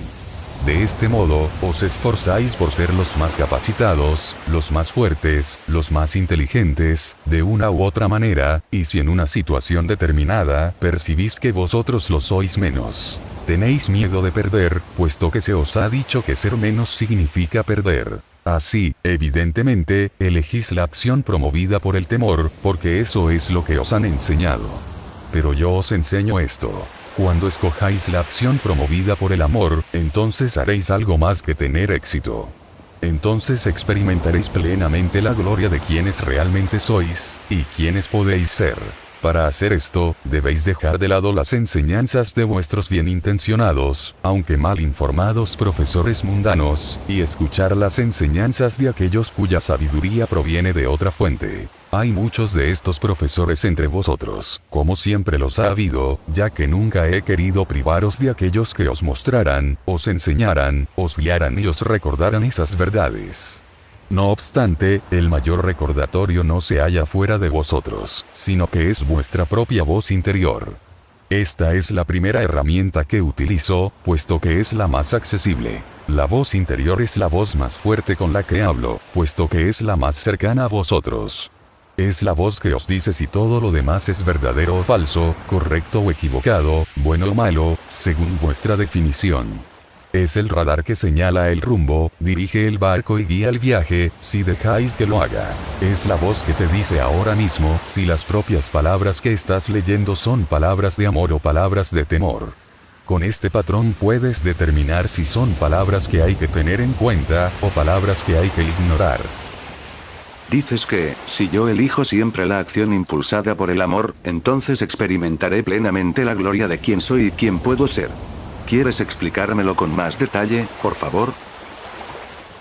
De este modo, os esforzáis por ser los más capacitados, los más fuertes, los más inteligentes, de una u otra manera, y si en una situación determinada, percibís que vosotros lo sois menos. Tenéis miedo de perder, puesto que se os ha dicho que ser menos significa perder. Así, evidentemente, elegís la acción promovida por el temor, porque eso es lo que os han enseñado. Pero yo os enseño esto. Cuando escojáis la acción promovida por el amor, entonces haréis algo más que tener éxito. Entonces experimentaréis plenamente la gloria de quienes realmente sois, y quienes podéis ser. Para hacer esto, debéis dejar de lado las enseñanzas de vuestros bien intencionados, aunque mal informados profesores mundanos, y escuchar las enseñanzas de aquellos cuya sabiduría proviene de otra fuente. Hay muchos de estos profesores entre vosotros, como siempre los ha habido, ya que nunca he querido privaros de aquellos que os mostraran, os enseñaran, os guiaran y os recordaran esas verdades. No obstante, el mayor recordatorio no se halla fuera de vosotros, sino que es vuestra propia voz interior. Esta es la primera herramienta que utilizo, puesto que es la más accesible. La voz interior es la voz más fuerte con la que hablo, puesto que es la más cercana a vosotros. Es la voz que os dice si todo lo demás es verdadero o falso, correcto o equivocado, bueno o malo, según vuestra definición. Es el radar que señala el rumbo, dirige el barco y guía el viaje, si dejáis que lo haga. Es la voz que te dice ahora mismo si las propias palabras que estás leyendo son palabras de amor o palabras de temor. Con este patrón puedes determinar si son palabras que hay que tener en cuenta, o palabras que hay que ignorar. Dices que, si yo elijo siempre la acción impulsada por el amor, entonces experimentaré plenamente la gloria de quién soy y quién puedo ser. ¿Quieres explicármelo con más detalle, por favor?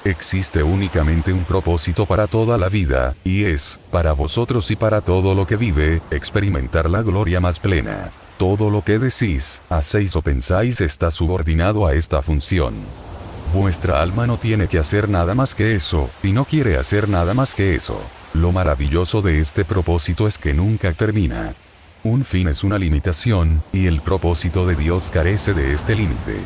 Existe únicamente un propósito para toda la vida, y es, para vosotros y para todo lo que vive, experimentar la gloria más plena. Todo lo que decís, hacéis o pensáis está subordinado a esta función. Vuestra alma no tiene que hacer nada más que eso, y no quiere hacer nada más que eso. Lo maravilloso de este propósito es que nunca termina. Un fin es una limitación, y el propósito de Dios carece de este límite.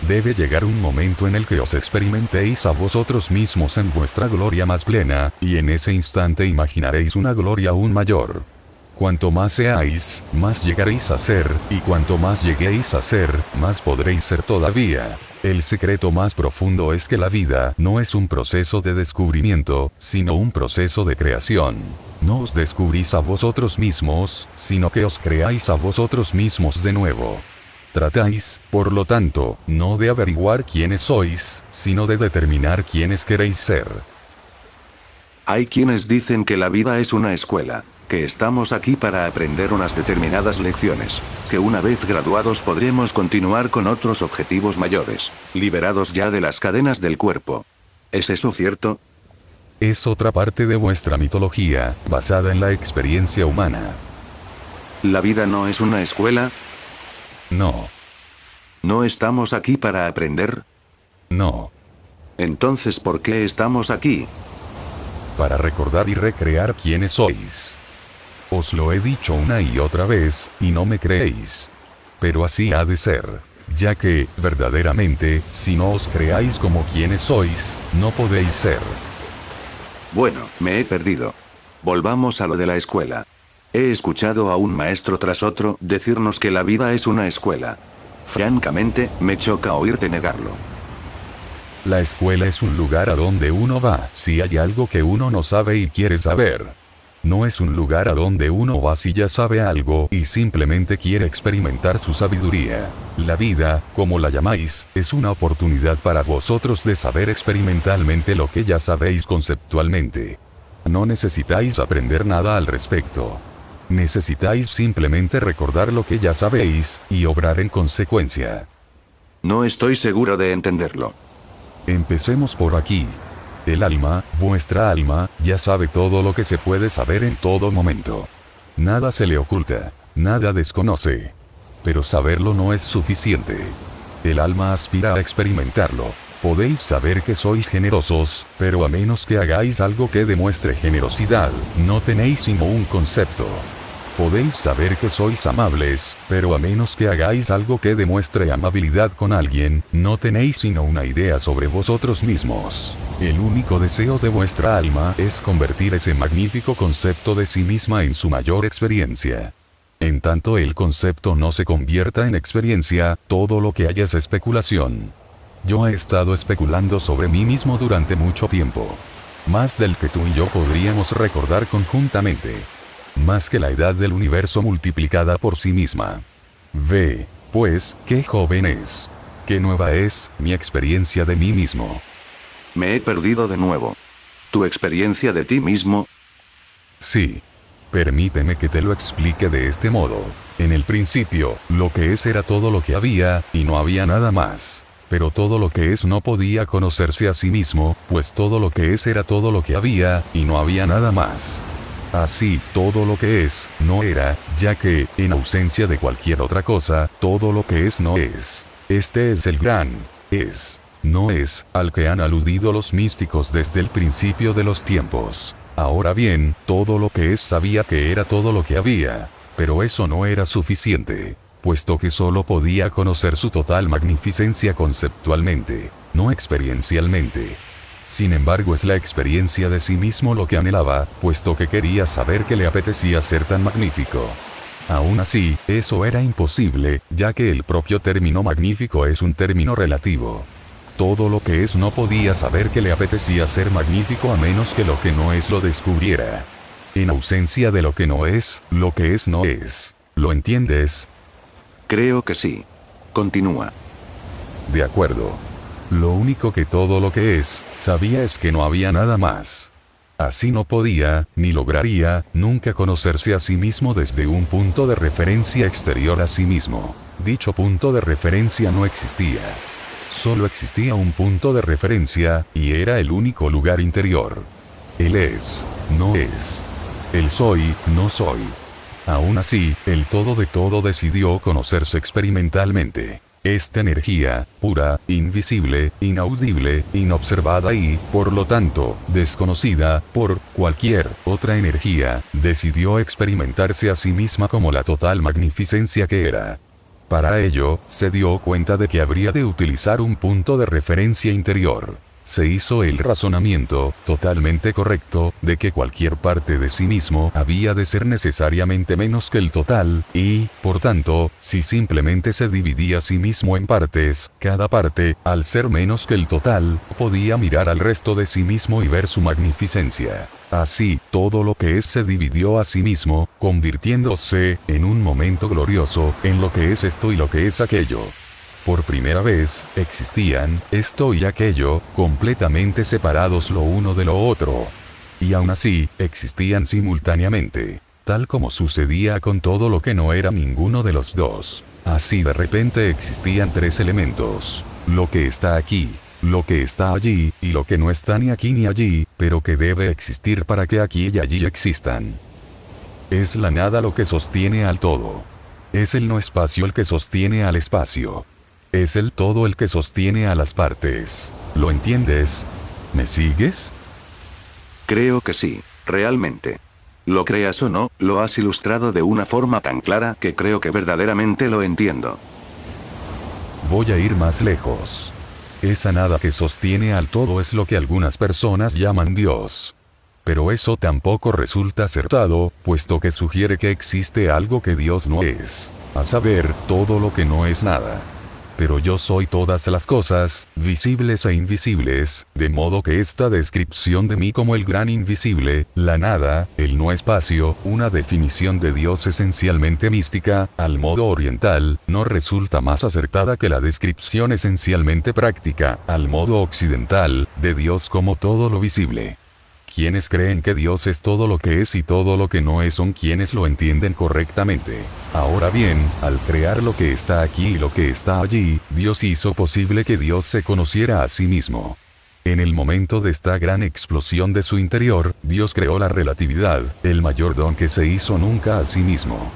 Debe llegar un momento en el que os experimentéis a vosotros mismos en vuestra gloria más plena, y en ese instante imaginaréis una gloria aún mayor. Cuanto más seáis, más llegaréis a ser, y cuanto más lleguéis a ser, más podréis ser todavía. El secreto más profundo es que la vida no es un proceso de descubrimiento, sino un proceso de creación. No os descubrís a vosotros mismos, sino que os creáis a vosotros mismos de nuevo. Tratáis, por lo tanto, no de averiguar quiénes sois, sino de determinar quiénes queréis ser. Hay quienes dicen que la vida es una escuela, que estamos aquí para aprender unas determinadas lecciones, que una vez graduados podremos continuar con otros objetivos mayores, liberados ya de las cadenas del cuerpo. ¿Es eso cierto? Es otra parte de vuestra mitología, basada en la experiencia humana. ¿La vida no es una escuela? No. ¿No estamos aquí para aprender? No. Entonces, ¿por qué estamos aquí? Para recordar y recrear quiénes sois. Os lo he dicho una y otra vez, y no me creéis. Pero así ha de ser, ya que, verdaderamente, si no os creáis como quienes sois, no podéis ser. Bueno, me he perdido. Volvamos a lo de la escuela. He escuchado a un maestro tras otro decirnos que la vida es una escuela. Francamente, me choca oírte negarlo. La escuela es un lugar a donde uno va si hay algo que uno no sabe y quiere saber. No es un lugar a donde uno va si ya sabe algo y simplemente quiere experimentar su sabiduría. La vida, como la llamáis, es una oportunidad para vosotros de saber experimentalmente lo que ya sabéis conceptualmente. No necesitáis aprender nada al respecto. Necesitáis simplemente recordar lo que ya sabéis, y obrar en consecuencia. No estoy seguro de entenderlo. Empecemos por aquí. El alma, vuestra alma, ya sabe todo lo que se puede saber en todo momento. Nada se le oculta, nada desconoce. Pero saberlo no es suficiente. El alma aspira a experimentarlo. Podéis saber que sois generosos, pero a menos que hagáis algo que demuestre generosidad, no tenéis sino un concepto. Podéis saber que sois amables, pero a menos que hagáis algo que demuestre amabilidad con alguien, no tenéis sino una idea sobre vosotros mismos. El único deseo de vuestra alma es convertir ese magnífico concepto de sí misma en su mayor experiencia. En tanto el concepto no se convierta en experiencia, todo lo que haya es especulación. Yo he estado especulando sobre mí mismo durante mucho tiempo. Más del que tú y yo podríamos recordar conjuntamente. Más que la edad del universo multiplicada por sí misma. Pues, qué joven es. Qué nueva es mi experiencia de mí mismo. Me he perdido de nuevo. ¿Tu experiencia de ti mismo? Sí. Permíteme que te lo explique de este modo. En el principio, lo que es era todo lo que había, y no había nada más. Pero todo lo que es no podía conocerse a sí mismo, pues todo lo que es era todo lo que había, y no había nada más. Así, todo lo que es, no era, ya que, en ausencia de cualquier otra cosa, todo lo que es no es. Este es el gran es. No es, al que han aludido los místicos desde el principio de los tiempos. Ahora bien, todo lo que es sabía que era todo lo que había. Pero eso no era suficiente, puesto que solo podía conocer su total magnificencia conceptualmente, no experiencialmente. Sin embargo, es la experiencia de sí mismo lo que anhelaba, puesto que quería saber que le apetecía ser tan magnífico. Aún así, eso era imposible, ya que el propio término magnífico es un término relativo. Todo lo que es no podía saber que le apetecía ser magnífico a menos que lo que no es lo descubriera. En ausencia de lo que no es no es. ¿Lo entiendes? Creo que sí. Continúa. De acuerdo. Lo único que todo lo que es, sabía es que no había nada más. Así no podía, ni lograría, nunca conocerse a sí mismo desde un punto de referencia exterior a sí mismo. Dicho punto de referencia no existía. Solo existía un punto de referencia, y era el único lugar interior. El es, no es. El soy, no soy. Aún así, el todo de todo decidió conocerse experimentalmente. Esta energía, pura, invisible, inaudible, inobservada y, por lo tanto, desconocida por cualquier otra energía, decidió experimentarse a sí misma como la total magnificencia que era. Para ello, se dio cuenta de que habría de utilizar un punto de referencia interior. Se hizo el razonamiento, totalmente correcto, de que cualquier parte de sí mismo había de ser necesariamente menos que el total, y, por tanto, si simplemente se dividía a sí mismo en partes, cada parte, al ser menos que el total, podía mirar al resto de sí mismo y ver su magnificencia. Así, todo lo que es se dividió a sí mismo, convirtiéndose, en un momento glorioso, en lo que es esto y lo que es aquello. Por primera vez, existían, esto y aquello, completamente separados lo uno de lo otro. Y aún así, existían simultáneamente, tal como sucedía con todo lo que no era ninguno de los dos. Así de repente existían tres elementos: lo que está aquí, lo que está allí, y lo que no está ni aquí ni allí, pero que debe existir para que aquí y allí existan. Es la nada lo que sostiene al todo. Es el no espacio el que sostiene al espacio. Es el todo el que sostiene a las partes. ¿Lo entiendes? ¿Me sigues? Creo que sí, realmente. Lo creas o no, lo has ilustrado de una forma tan clara que creo que verdaderamente lo entiendo. Voy a ir más lejos. Esa nada que sostiene al todo es lo que algunas personas llaman Dios. Pero eso tampoco resulta acertado, puesto que sugiere que existe algo que Dios no es, a saber, todo lo que no es nada. Pero yo soy todas las cosas, visibles e invisibles, de modo que esta descripción de mí como el gran invisible, la nada, el no espacio, una definición de Dios esencialmente mística, al modo oriental, no resulta más acertada que la descripción esencialmente práctica, al modo occidental, de Dios como todo lo visible. Quienes creen que Dios es todo lo que es y todo lo que no es son quienes lo entienden correctamente. Ahora bien, al crear lo que está aquí y lo que está allí, Dios hizo posible que Dios se conociera a sí mismo. En el momento de esta gran explosión de su interior, Dios creó la relatividad, el mayor don que se hizo nunca a sí mismo.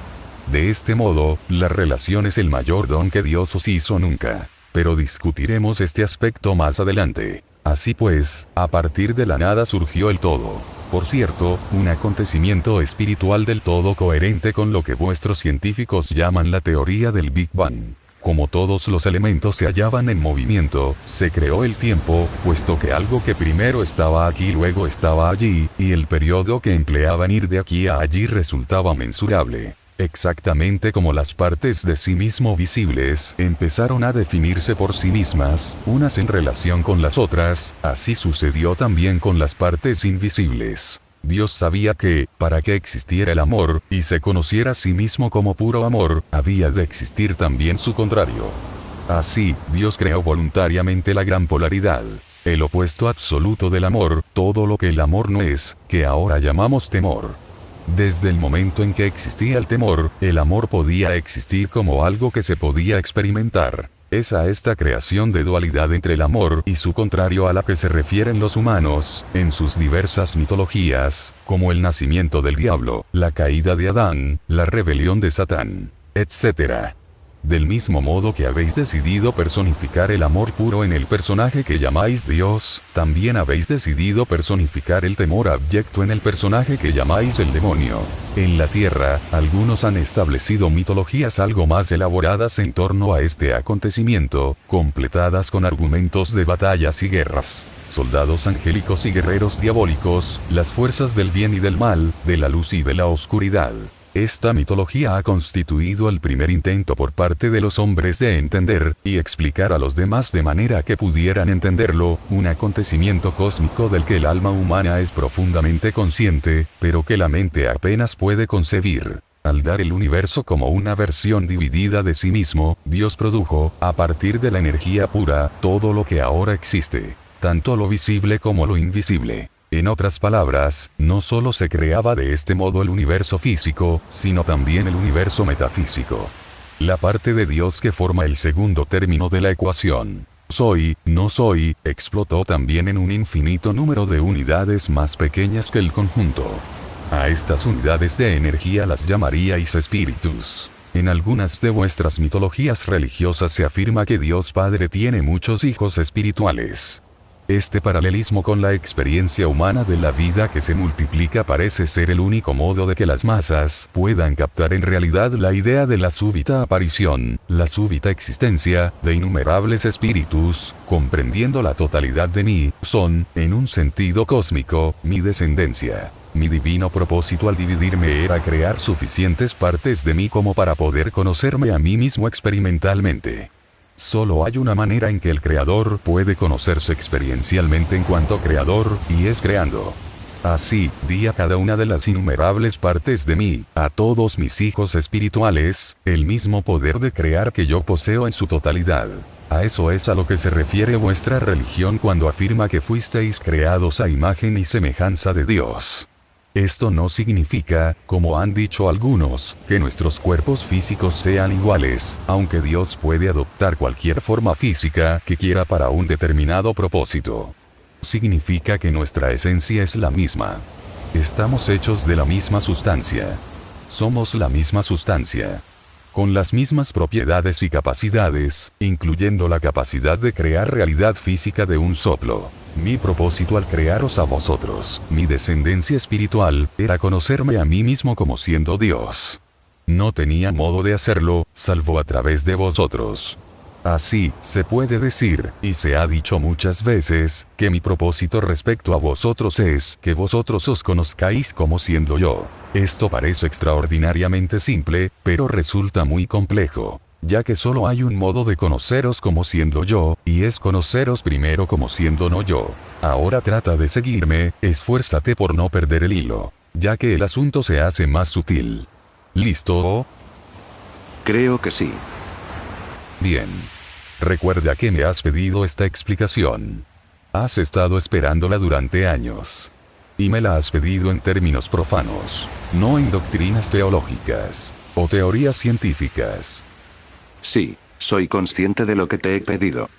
De este modo, la relación es el mayor don que Dios os hizo nunca. Pero discutiremos este aspecto más adelante. Así pues, a partir de la nada surgió el todo. Por cierto, un acontecimiento espiritual del todo coherente con lo que vuestros científicos llaman la teoría del Big Bang. Como todos los elementos se hallaban en movimiento, se creó el tiempo, puesto que algo que primero estaba aquí luego estaba allí, y el periodo que empleaba en ir de aquí a allí resultaba mensurable. Exactamente como las partes de sí mismo visibles empezaron a definirse por sí mismas, unas en relación con las otras, así sucedió también con las partes invisibles. Dios sabía que, para que existiera el amor, y se conociera a sí mismo como puro amor, había de existir también su contrario. Así, Dios creó voluntariamente la gran polaridad, el opuesto absoluto del amor, todo lo que el amor no es, que ahora llamamos temor. Desde el momento en que existía el temor, el amor podía existir como algo que se podía experimentar. Es a esta creación de dualidad entre el amor y su contrario a la que se refieren los humanos, en sus diversas mitologías, como el nacimiento del diablo, la caída de Adán, la rebelión de Satán, etc. Del mismo modo que habéis decidido personificar el amor puro en el personaje que llamáis Dios, también habéis decidido personificar el temor abyecto en el personaje que llamáis el demonio. En la Tierra, algunos han establecido mitologías algo más elaboradas en torno a este acontecimiento, completadas con argumentos de batallas y guerras, soldados angélicos y guerreros diabólicos, las fuerzas del bien y del mal, de la luz y de la oscuridad. Esta mitología ha constituido el primer intento por parte de los hombres de entender, y explicar a los demás de manera que pudieran entenderlo, un acontecimiento cósmico del que el alma humana es profundamente consciente, pero que la mente apenas puede concebir. Al dar el universo como una versión dividida de sí mismo, Dios produjo, a partir de la energía pura, todo lo que ahora existe, tanto lo visible como lo invisible. En otras palabras, no solo se creaba de este modo el universo físico, sino también el universo metafísico. La parte de Dios que forma el segundo término de la ecuación, soy, no soy, explotó también en un infinito número de unidades más pequeñas que el conjunto. A estas unidades de energía las llamaríais espíritus. En algunas de vuestras mitologías religiosas se afirma que Dios Padre tiene muchos hijos espirituales. Este paralelismo con la experiencia humana de la vida que se multiplica parece ser el único modo de que las masas puedan captar en realidad la idea de la súbita aparición, la súbita existencia, de innumerables espíritus, comprendiendo la totalidad de mí, son, en un sentido cósmico, mi descendencia. Mi divino propósito al dividirme era crear suficientes partes de mí como para poder conocerme a mí mismo experimentalmente. Solo hay una manera en que el creador puede conocerse experiencialmente en cuanto creador, y es creando. Así, di a cada una de las innumerables partes de mí, a todos mis hijos espirituales, el mismo poder de crear que yo poseo en su totalidad. A eso es a lo que se refiere vuestra religión cuando afirma que fuisteis creados a imagen y semejanza de Dios. Esto no significa, como han dicho algunos, que nuestros cuerpos físicos sean iguales, aunque Dios puede adoptar cualquier forma física que quiera para un determinado propósito. Significa que nuestra esencia es la misma. Estamos hechos de la misma sustancia. Somos la misma sustancia, con las mismas propiedades y capacidades, incluyendo la capacidad de crear realidad física de un soplo. Mi propósito al crearos a vosotros, mi descendencia espiritual, era conocerme a mí mismo como siendo Dios. No tenía modo de hacerlo, salvo a través de vosotros. Así, se puede decir, y se ha dicho muchas veces, que mi propósito respecto a vosotros es que vosotros os conozcáis como siendo yo. Esto parece extraordinariamente simple, pero resulta muy complejo, ya que solo hay un modo de conoceros como siendo yo, y es conoceros primero como siendo no yo. Ahora trata de seguirme, esfuérzate por no perder el hilo, ya que el asunto se hace más sutil. ¿Listo? Creo que sí. Bien. Recuerda que me has pedido esta explicación. Has estado esperándola durante años. Y me la has pedido en términos profanos, no en doctrinas teológicas, o teorías científicas. Sí, soy consciente de lo que te he pedido.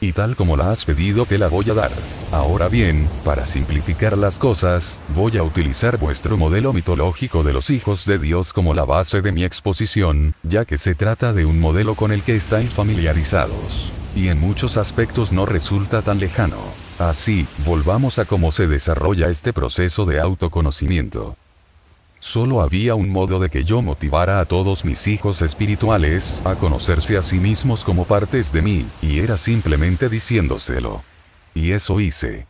Y tal como la has pedido te la voy a dar. Ahora bien, para simplificar las cosas, voy a utilizar vuestro modelo mitológico de los hijos de Dios como la base de mi exposición, ya que se trata de un modelo con el que estáis familiarizados, y en muchos aspectos no resulta tan lejano. Así, volvamos a cómo se desarrolla este proceso de autoconocimiento. Solo había un modo de que yo motivara a todos mis hijos espirituales a conocerse a sí mismos como partes de mí, y era simplemente diciéndoselo. Y eso hice.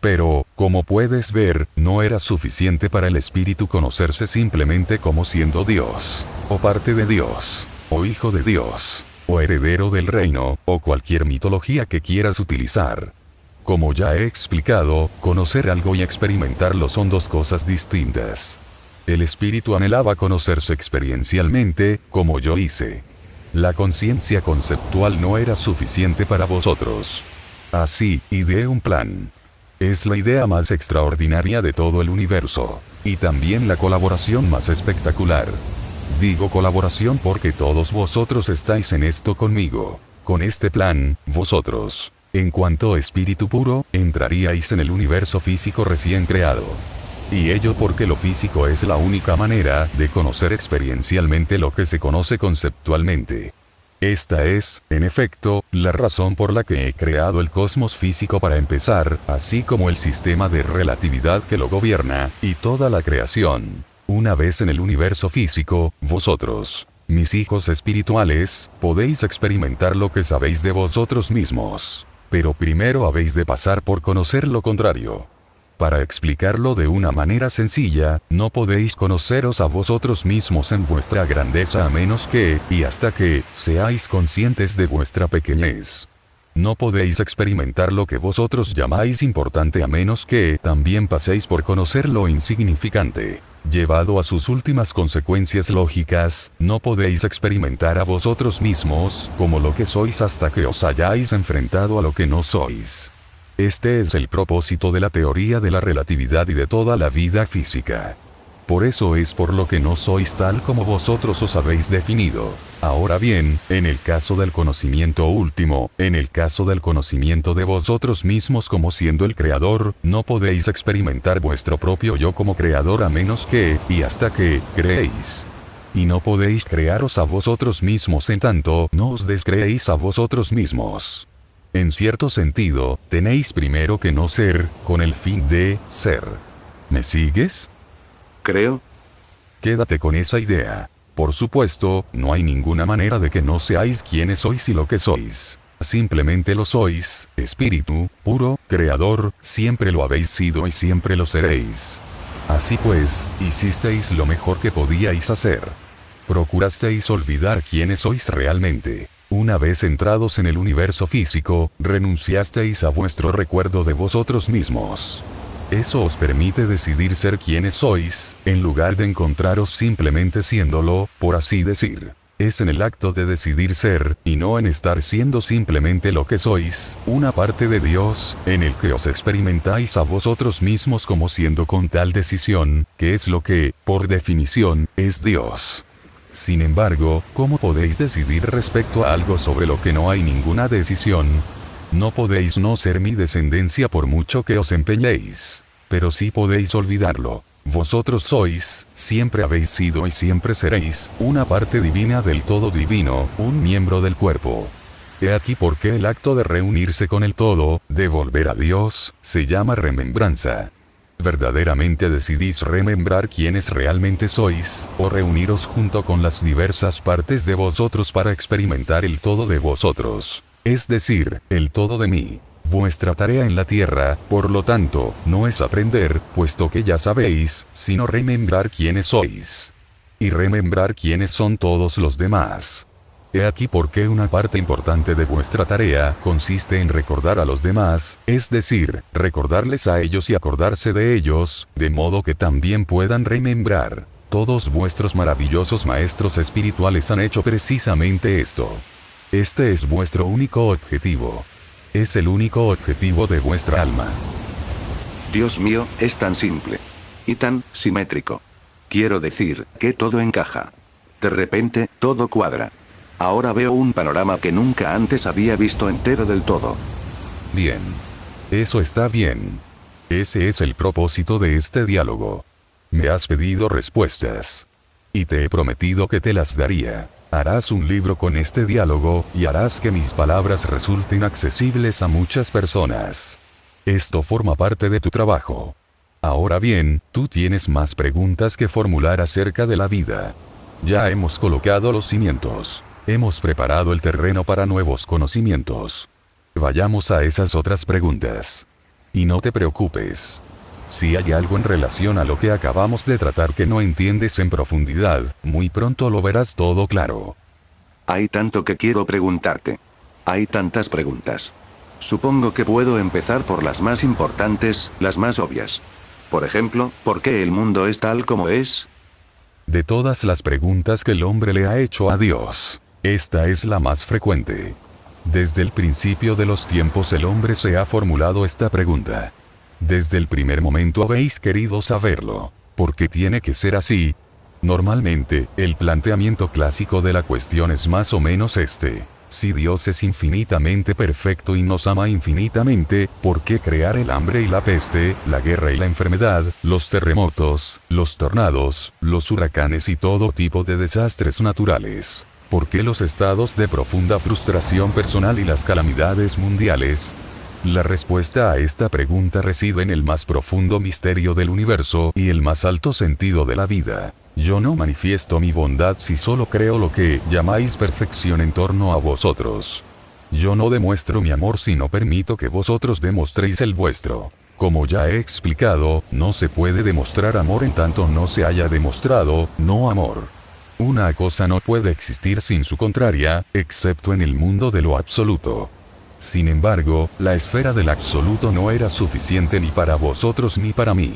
Pero, como puedes ver, no era suficiente para el espíritu conocerse simplemente como siendo Dios, o parte de Dios, o hijo de Dios, o heredero del reino, o cualquier mitología que quieras utilizar. Como ya he explicado, conocer algo y experimentarlo son dos cosas distintas. El espíritu anhelaba conocerse experiencialmente, como yo hice. La conciencia conceptual no era suficiente para vosotros. Así, ideé un plan. Es la idea más extraordinaria de todo el universo. Y también la colaboración más espectacular. Digo colaboración porque todos vosotros estáis en esto conmigo. Con este plan, vosotros, en cuanto espíritu puro, entraríais en el universo físico recién creado. Y ello porque lo físico es la única manera de conocer experiencialmente lo que se conoce conceptualmente. Esta es, en efecto, la razón por la que he creado el cosmos físico para empezar, así como el sistema de relatividad que lo gobierna, y toda la creación. Una vez en el universo físico, vosotros, mis hijos espirituales, podéis experimentar lo que sabéis de vosotros mismos. Pero primero habéis de pasar por conocer lo contrario. Para explicarlo de una manera sencilla, no podéis conoceros a vosotros mismos en vuestra grandeza a menos que, y hasta que, seáis conscientes de vuestra pequeñez. No podéis experimentar lo que vosotros llamáis importante a menos que también paséis por conocer lo insignificante. Llevado a sus últimas consecuencias lógicas, no podéis experimentar a vosotros mismos como lo que sois hasta que os hayáis enfrentado a lo que no sois. Este es el propósito de la teoría de la relatividad y de toda la vida física. Por eso es por lo que no sois tal como vosotros os habéis definido. Ahora bien, en el caso del conocimiento último, en el caso del conocimiento de vosotros mismos como siendo el creador, no podéis experimentar vuestro propio yo como creador a menos que, y hasta que, creéis. Y no podéis crearos a vosotros mismos en tanto no os descreéis a vosotros mismos. En cierto sentido, tenéis primero que no ser, con el fin de ser. ¿Me sigues? Creo. Quédate con esa idea. Por supuesto, no hay ninguna manera de que no seáis quienes sois y lo que sois. Simplemente lo sois, espíritu, puro, creador, siempre lo habéis sido y siempre lo seréis. Así pues, hicisteis lo mejor que podíais hacer. Procurasteis olvidar quiénes sois realmente. Una vez entrados en el universo físico, renunciasteis a vuestro recuerdo de vosotros mismos. Eso os permite decidir ser quienes sois, en lugar de encontraros simplemente siéndolo, por así decir. Es en el acto de decidir ser, y no en estar siendo simplemente lo que sois, una parte de Dios, en el que os experimentáis a vosotros mismos como siendo con tal decisión, que es lo que, por definición, es Dios. Sin embargo, ¿cómo podéis decidir respecto a algo sobre lo que no hay ninguna decisión? No podéis no ser mi descendencia por mucho que os empeñéis. Pero sí podéis olvidarlo. Vosotros sois, siempre habéis sido y siempre seréis, una parte divina del todo divino, un miembro del cuerpo. He aquí por qué el acto de reunirse con el todo, de volver a Dios, se llama remembranza. ¿Verdaderamente decidís remembrar quiénes realmente sois, o reuniros junto con las diversas partes de vosotros para experimentar el todo de vosotros? Es decir, el todo de mí. Vuestra tarea en la tierra, por lo tanto, no es aprender, puesto que ya sabéis, sino remembrar quiénes sois. Y remembrar quiénes son todos los demás. He aquí por qué una parte importante de vuestra tarea consiste en recordar a los demás, es decir, recordarles a ellos y acordarse de ellos, de modo que también puedan remembrar. Todos vuestros maravillosos maestros espirituales han hecho precisamente esto. Este es vuestro único objetivo. Es el único objetivo de vuestra alma. Dios mío, es tan simple. Y tan simétrico. Quiero decir, que todo encaja. De repente, todo cuadra. Ahora veo un panorama que nunca antes había visto entero del todo. Bien. Eso está bien. Ese es el propósito de este diálogo. Me has pedido respuestas. Y te he prometido que te las daría. Harás un libro con este diálogo, y harás que mis palabras resulten accesibles a muchas personas. Esto forma parte de tu trabajo. Ahora bien, tú tienes más preguntas que formular acerca de la vida. Ya hemos colocado los cimientos. Hemos preparado el terreno para nuevos conocimientos. Vayamos a esas otras preguntas. Y no te preocupes. Si hay algo en relación a lo que acabamos de tratar que no entiendes en profundidad, muy pronto lo verás todo claro. Hay tanto que quiero preguntarte. Hay tantas preguntas. Supongo que puedo empezar por las más importantes, las más obvias. Por ejemplo, ¿por qué el mundo es tal como es? De todas las preguntas que el hombre le ha hecho a Dios, esta es la más frecuente. Desde el principio de los tiempos el hombre se ha formulado esta pregunta. Desde el primer momento habéis querido saberlo. ¿Por qué tiene que ser así? Normalmente, el planteamiento clásico de la cuestión es más o menos este. Si Dios es infinitamente perfecto y nos ama infinitamente, ¿por qué crear el hambre y la peste, la guerra y la enfermedad, los terremotos, los tornados, los huracanes y todo tipo de desastres naturales? ¿Por qué los estados de profunda frustración personal y las calamidades mundiales? La respuesta a esta pregunta reside en el más profundo misterio del universo y el más alto sentido de la vida. Yo no manifiesto mi bondad si solo creo lo que llamáis perfección en torno a vosotros. Yo no demuestro mi amor si no permito que vosotros demostréis el vuestro. Como ya he explicado, no se puede demostrar amor en tanto no se haya demostrado no amor. Una cosa no puede existir sin su contraria, excepto en el mundo de lo absoluto. Sin embargo, la esfera del absoluto no era suficiente ni para vosotros ni para mí.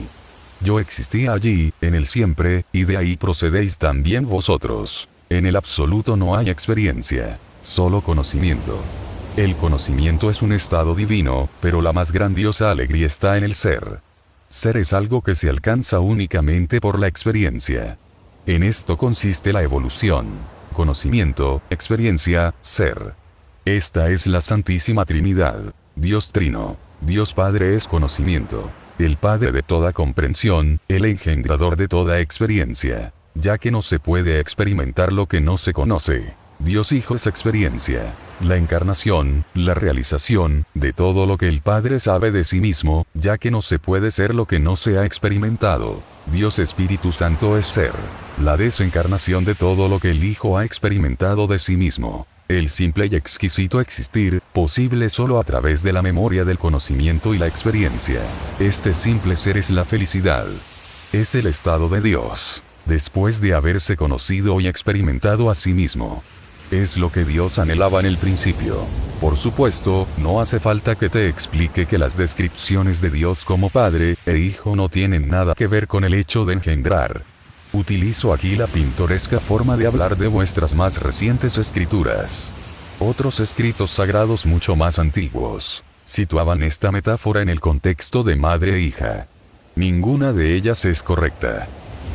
Yo existía allí, en el siempre, y de ahí procedéis también vosotros. En el absoluto no hay experiencia, solo conocimiento. El conocimiento es un estado divino, pero la más grandiosa alegría está en el ser. Ser es algo que se alcanza únicamente por la experiencia. En esto consiste la evolución. Conocimiento, experiencia, ser. Esta es la Santísima Trinidad. Dios Trino. Dios Padre es conocimiento. El Padre de toda comprensión, el engendrador de toda experiencia. Ya que no se puede experimentar lo que no se conoce. Dios Hijo es experiencia. La encarnación, la realización, de todo lo que el Padre sabe de sí mismo, ya que no se puede ser lo que no se ha experimentado. Dios Espíritu Santo es ser. La desencarnación de todo lo que el Hijo ha experimentado de sí mismo. El simple y exquisito existir, posible solo a través de la memoria del conocimiento y la experiencia. Este simple ser es la felicidad. Es el estado de Dios, después de haberse conocido y experimentado a sí mismo. Es lo que Dios anhelaba en el principio. Por supuesto, no hace falta que te explique que las descripciones de Dios como Padre e Hijo no tienen nada que ver con el hecho de engendrar. Utilizo aquí la pintoresca forma de hablar de vuestras más recientes escrituras. Otros escritos sagrados mucho más antiguos situaban esta metáfora en el contexto de madre e hija. Ninguna de ellas es correcta.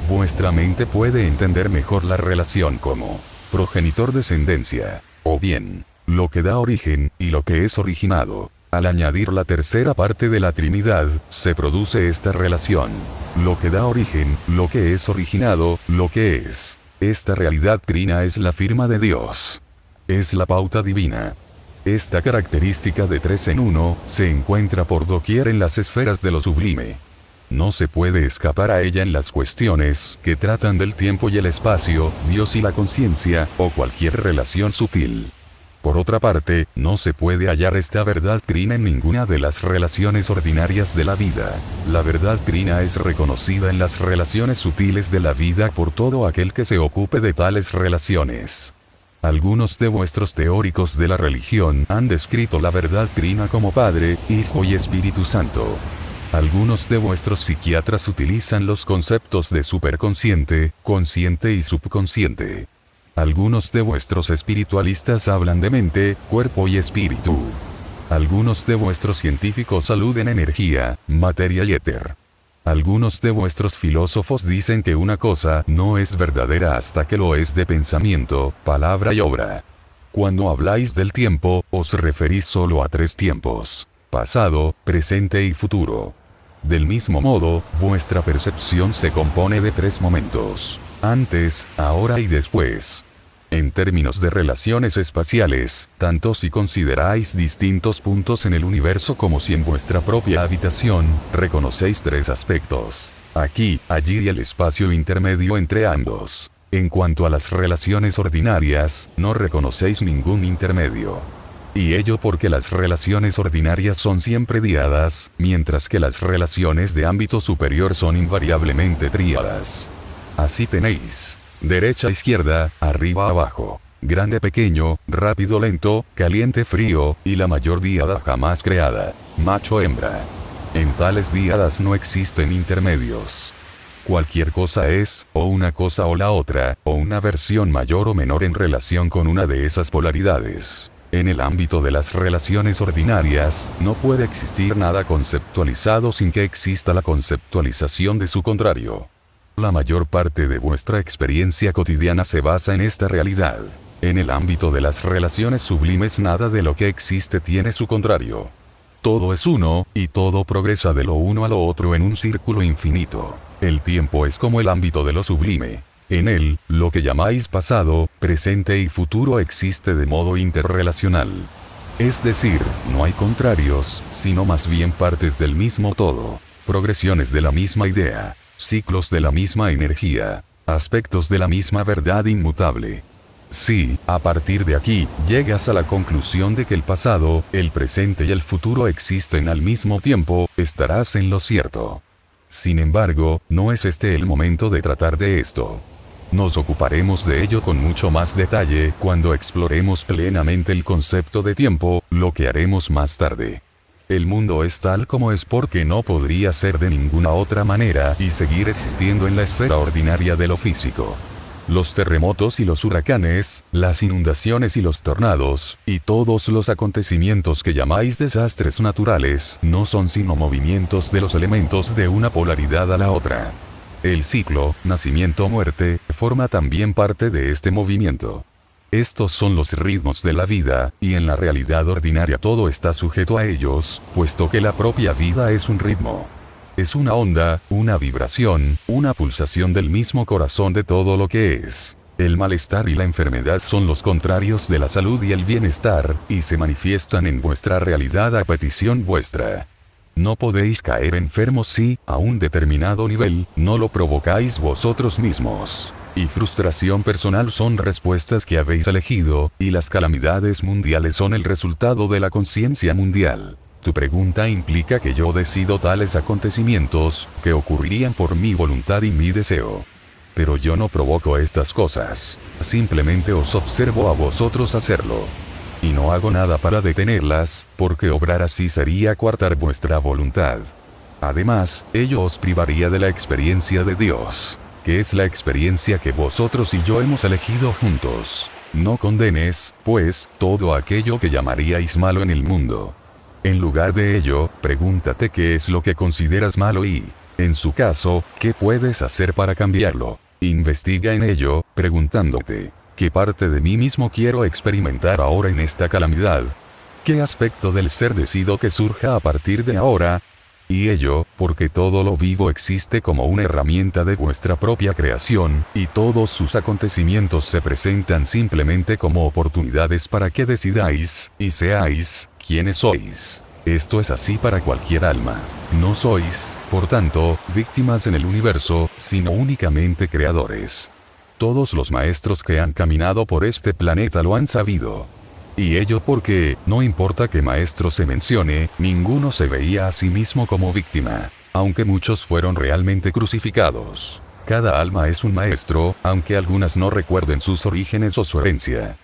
Vuestra mente puede entender mejor la relación como progenitor-descendencia, o bien, lo que da origen, y lo que es originado. Al añadir la tercera parte de la Trinidad, se produce esta relación. Lo que da origen, lo que es originado, lo que es. Esta realidad trina es la firma de Dios. Es la pauta divina. Esta característica de 3 en 1, se encuentra por doquier en las esferas de lo sublime. No se puede escapar a ella en las cuestiones que tratan del tiempo y el espacio, Dios y la conciencia, o cualquier relación sutil. Por otra parte, no se puede hallar esta verdad trina en ninguna de las relaciones ordinarias de la vida. La verdad trina es reconocida en las relaciones sutiles de la vida por todo aquel que se ocupe de tales relaciones. Algunos de vuestros teóricos de la religión han descrito la verdad trina como Padre, Hijo y Espíritu Santo. Algunos de vuestros psiquiatras utilizan los conceptos de superconsciente, consciente y subconsciente. Algunos de vuestros espiritualistas hablan de mente, cuerpo y espíritu. Algunos de vuestros científicos aluden a energía, materia y éter. Algunos de vuestros filósofos dicen que una cosa no es verdadera hasta que lo es de pensamiento, palabra y obra. Cuando habláis del tiempo, os referís solo a 3 tiempos: pasado, presente y futuro. Del mismo modo, vuestra percepción se compone de 3 momentos: antes, ahora y después. En términos de relaciones espaciales, tanto si consideráis distintos puntos en el universo como si en vuestra propia habitación, reconocéis 3 aspectos: aquí, allí y el espacio intermedio entre ambos. En cuanto a las relaciones ordinarias, no reconocéis ningún intermedio. Y ello porque las relaciones ordinarias son siempre diadas, mientras que las relaciones de ámbito superior son invariablemente tríadas. Así tenéis derecha, izquierda, arriba, abajo. grande pequeño, rápido lento, caliente frío, y la mayor díada jamás creada, macho hembra. En tales díadas no existen intermedios. Cualquier cosa es, o una cosa o la otra, o una versión mayor o menor en relación con una de esas polaridades. En el ámbito de las relaciones ordinarias, no puede existir nada conceptualizado sin que exista la conceptualización de su contrario. La mayor parte de vuestra experiencia cotidiana se basa en esta realidad. En el ámbito de las relaciones sublimes nada de lo que existe tiene su contrario. Todo es uno, y todo progresa de lo uno a lo otro en un círculo infinito. El tiempo es como el ámbito de lo sublime. En él, lo que llamáis pasado, presente y futuro existe de modo interrelacional. Es decir, no hay contrarios, sino más bien partes del mismo todo, progresiones de la misma idea, ciclos de la misma energía, aspectos de la misma verdad inmutable. Si, a partir de aquí, llegas a la conclusión de que el pasado, el presente y el futuro existen al mismo tiempo, estarás en lo cierto. Sin embargo, no es este el momento de tratar de esto. Nos ocuparemos de ello con mucho más detalle cuando exploremos plenamente el concepto de tiempo, lo que haremos más tarde. El mundo es tal como es porque no podría ser de ninguna otra manera y seguir existiendo en la esfera ordinaria de lo físico. Los terremotos y los huracanes, las inundaciones y los tornados, y todos los acontecimientos que llamáis desastres naturales, no son sino movimientos de los elementos de una polaridad a la otra. El ciclo, nacimiento-muerte, forma también parte de este movimiento. Estos son los ritmos de la vida, y en la realidad ordinaria todo está sujeto a ellos, puesto que la propia vida es un ritmo. Es una onda, una vibración, una pulsación del mismo corazón de todo lo que es. El malestar y la enfermedad son los contrarios de la salud y el bienestar, y se manifiestan en vuestra realidad a petición vuestra. No podéis caer enfermos si, a un determinado nivel, no lo provocáis vosotros mismos. Y frustración personal son respuestas que habéis elegido, y las calamidades mundiales son el resultado de la conciencia mundial. Tu pregunta implica que yo decido tales acontecimientos, que ocurrirían por mi voluntad y mi deseo. Pero yo no provoco estas cosas. Simplemente os observo a vosotros hacerlo. Y no hago nada para detenerlas, porque obrar así sería coartar vuestra voluntad. Además, ello os privaría de la experiencia de Dios, que es la experiencia que vosotros y yo hemos elegido juntos. No condenes, pues, todo aquello que llamaríais malo en el mundo. En lugar de ello, pregúntate qué es lo que consideras malo y, en su caso, qué puedes hacer para cambiarlo. Investiga en ello, preguntándote, ¿qué parte de mí mismo quiero experimentar ahora en esta calamidad? ¿Qué aspecto del ser decido que surja a partir de ahora? Y ello, porque todo lo vivo existe como una herramienta de vuestra propia creación, y todos sus acontecimientos se presentan simplemente como oportunidades para que decidáis, y seáis, quienes sois. Esto es así para cualquier alma. No sois, por tanto, víctimas en el universo, sino únicamente creadores. Todos los maestros que han caminado por este planeta lo han sabido. Y ello porque, no importa qué maestro se mencione, ninguno se veía a sí mismo como víctima, aunque muchos fueron realmente crucificados. Cada alma es un maestro, aunque algunas no recuerden sus orígenes o su herencia.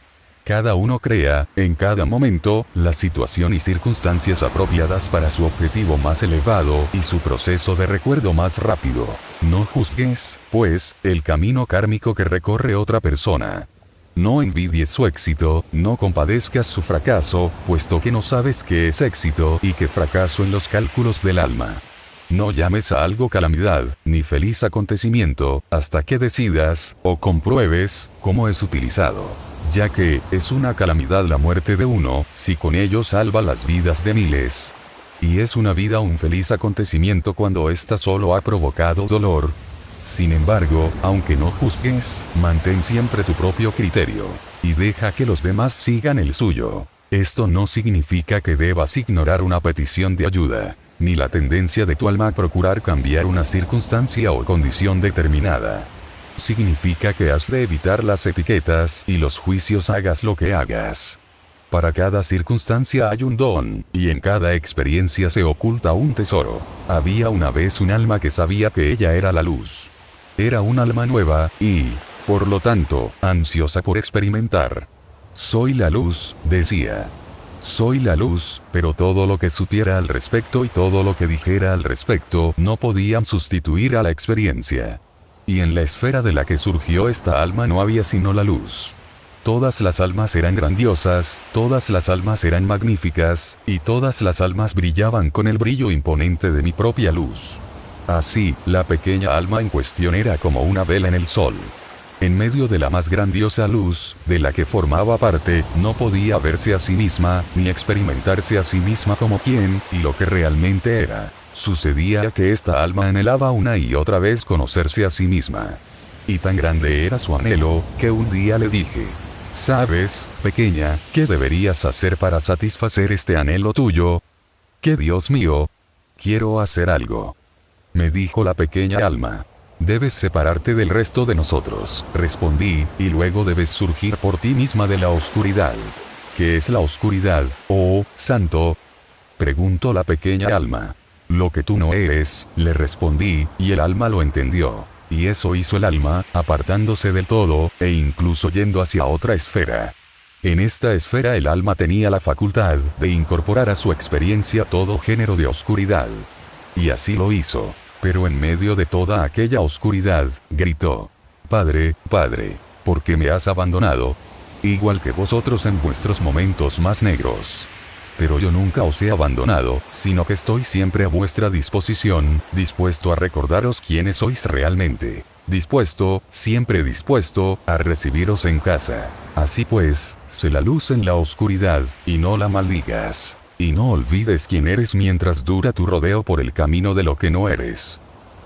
Cada uno crea, en cada momento, la situación y circunstancias apropiadas para su objetivo más elevado y su proceso de recuerdo más rápido. No juzgues, pues, el camino kármico que recorre otra persona. No envidies su éxito, no compadezcas su fracaso, puesto que no sabes qué es éxito y qué fracaso en los cálculos del alma. No llames a algo calamidad, ni feliz acontecimiento, hasta que decidas, o compruebes, cómo es utilizado. Ya que, es una calamidad la muerte de uno, si con ello salva las vidas de miles. Y es una vida un feliz acontecimiento cuando ésta solo ha provocado dolor. Sin embargo, aunque no juzgues, mantén siempre tu propio criterio, y deja que los demás sigan el suyo. Esto no significa que debas ignorar una petición de ayuda, ni la tendencia de tu alma a procurar cambiar una circunstancia o condición determinada. Significa que has de evitar las etiquetas y los juicios hagas lo que hagas. Para cada circunstancia hay un don, y en cada experiencia se oculta un tesoro. Había una vez un alma que sabía que ella era la luz. Era un alma nueva, y, por lo tanto, ansiosa por experimentar. Soy la luz, decía. Soy la luz, pero todo lo que supiera al respecto y todo lo que dijera al respecto no podían sustituir a la experiencia. Y en la esfera de la que surgió esta alma no había sino la luz. Todas las almas eran grandiosas, todas las almas eran magníficas, y todas las almas brillaban con el brillo imponente de mi propia luz. Así, la pequeña alma en cuestión era como una vela en el sol. En medio de la más grandiosa luz, de la que formaba parte, no podía verse a sí misma, ni experimentarse a sí misma como quien, y lo que realmente era. Sucedía que esta alma anhelaba una y otra vez conocerse a sí misma. Y tan grande era su anhelo, que un día le dije: ¿sabes, pequeña, qué deberías hacer para satisfacer este anhelo tuyo? Que Dios mío, quiero hacer algo. Me dijo la pequeña alma. Debes separarte del resto de nosotros, respondí, y luego debes surgir por ti misma de la oscuridad. ¿Qué es la oscuridad, oh santo? Preguntó la pequeña alma. Lo que tú no eres, le respondí, y el alma lo entendió. Y eso hizo el alma, apartándose del todo, e incluso yendo hacia otra esfera. En esta esfera el alma tenía la facultad de incorporar a su experiencia todo género de oscuridad. Y así lo hizo. Pero en medio de toda aquella oscuridad, gritó: Padre, Padre, ¿por qué me has abandonado? Igual que vosotros en vuestros momentos más negros. Pero yo nunca os he abandonado, sino que estoy siempre a vuestra disposición, dispuesto a recordaros quiénes sois realmente. Dispuesto, siempre dispuesto, a recibiros en casa. Así pues, sé la luz en la oscuridad, y no la maldigas. Y no olvides quién eres mientras dura tu rodeo por el camino de lo que no eres.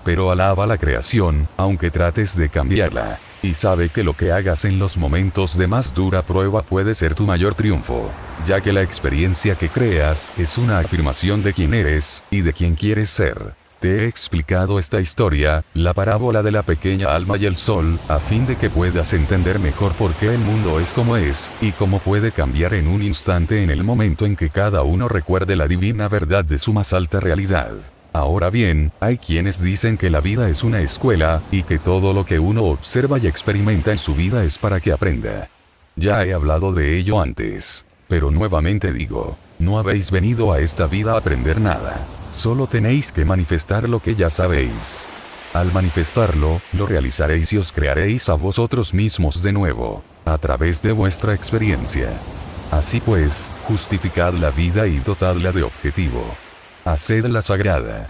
Pero alaba la creación, aunque trates de cambiarla. Y sabe que lo que hagas en los momentos de más dura prueba puede ser tu mayor triunfo, ya que la experiencia que creas es una afirmación de quién eres, y de quién quieres ser. Te he explicado esta historia, la parábola de la pequeña alma y el sol, a fin de que puedas entender mejor por qué el mundo es como es, y cómo puede cambiar en un instante en el momento en que cada uno recuerde la divina verdad de su más alta realidad. Ahora bien, hay quienes dicen que la vida es una escuela, y que todo lo que uno observa y experimenta en su vida es para que aprenda. Ya he hablado de ello antes. Pero nuevamente digo, no habéis venido a esta vida a aprender nada. Solo tenéis que manifestar lo que ya sabéis. Al manifestarlo, lo realizaréis y os crearéis a vosotros mismos de nuevo, a través de vuestra experiencia. Así pues, justificad la vida y dotadla de objetivo. Hacedla sagrada.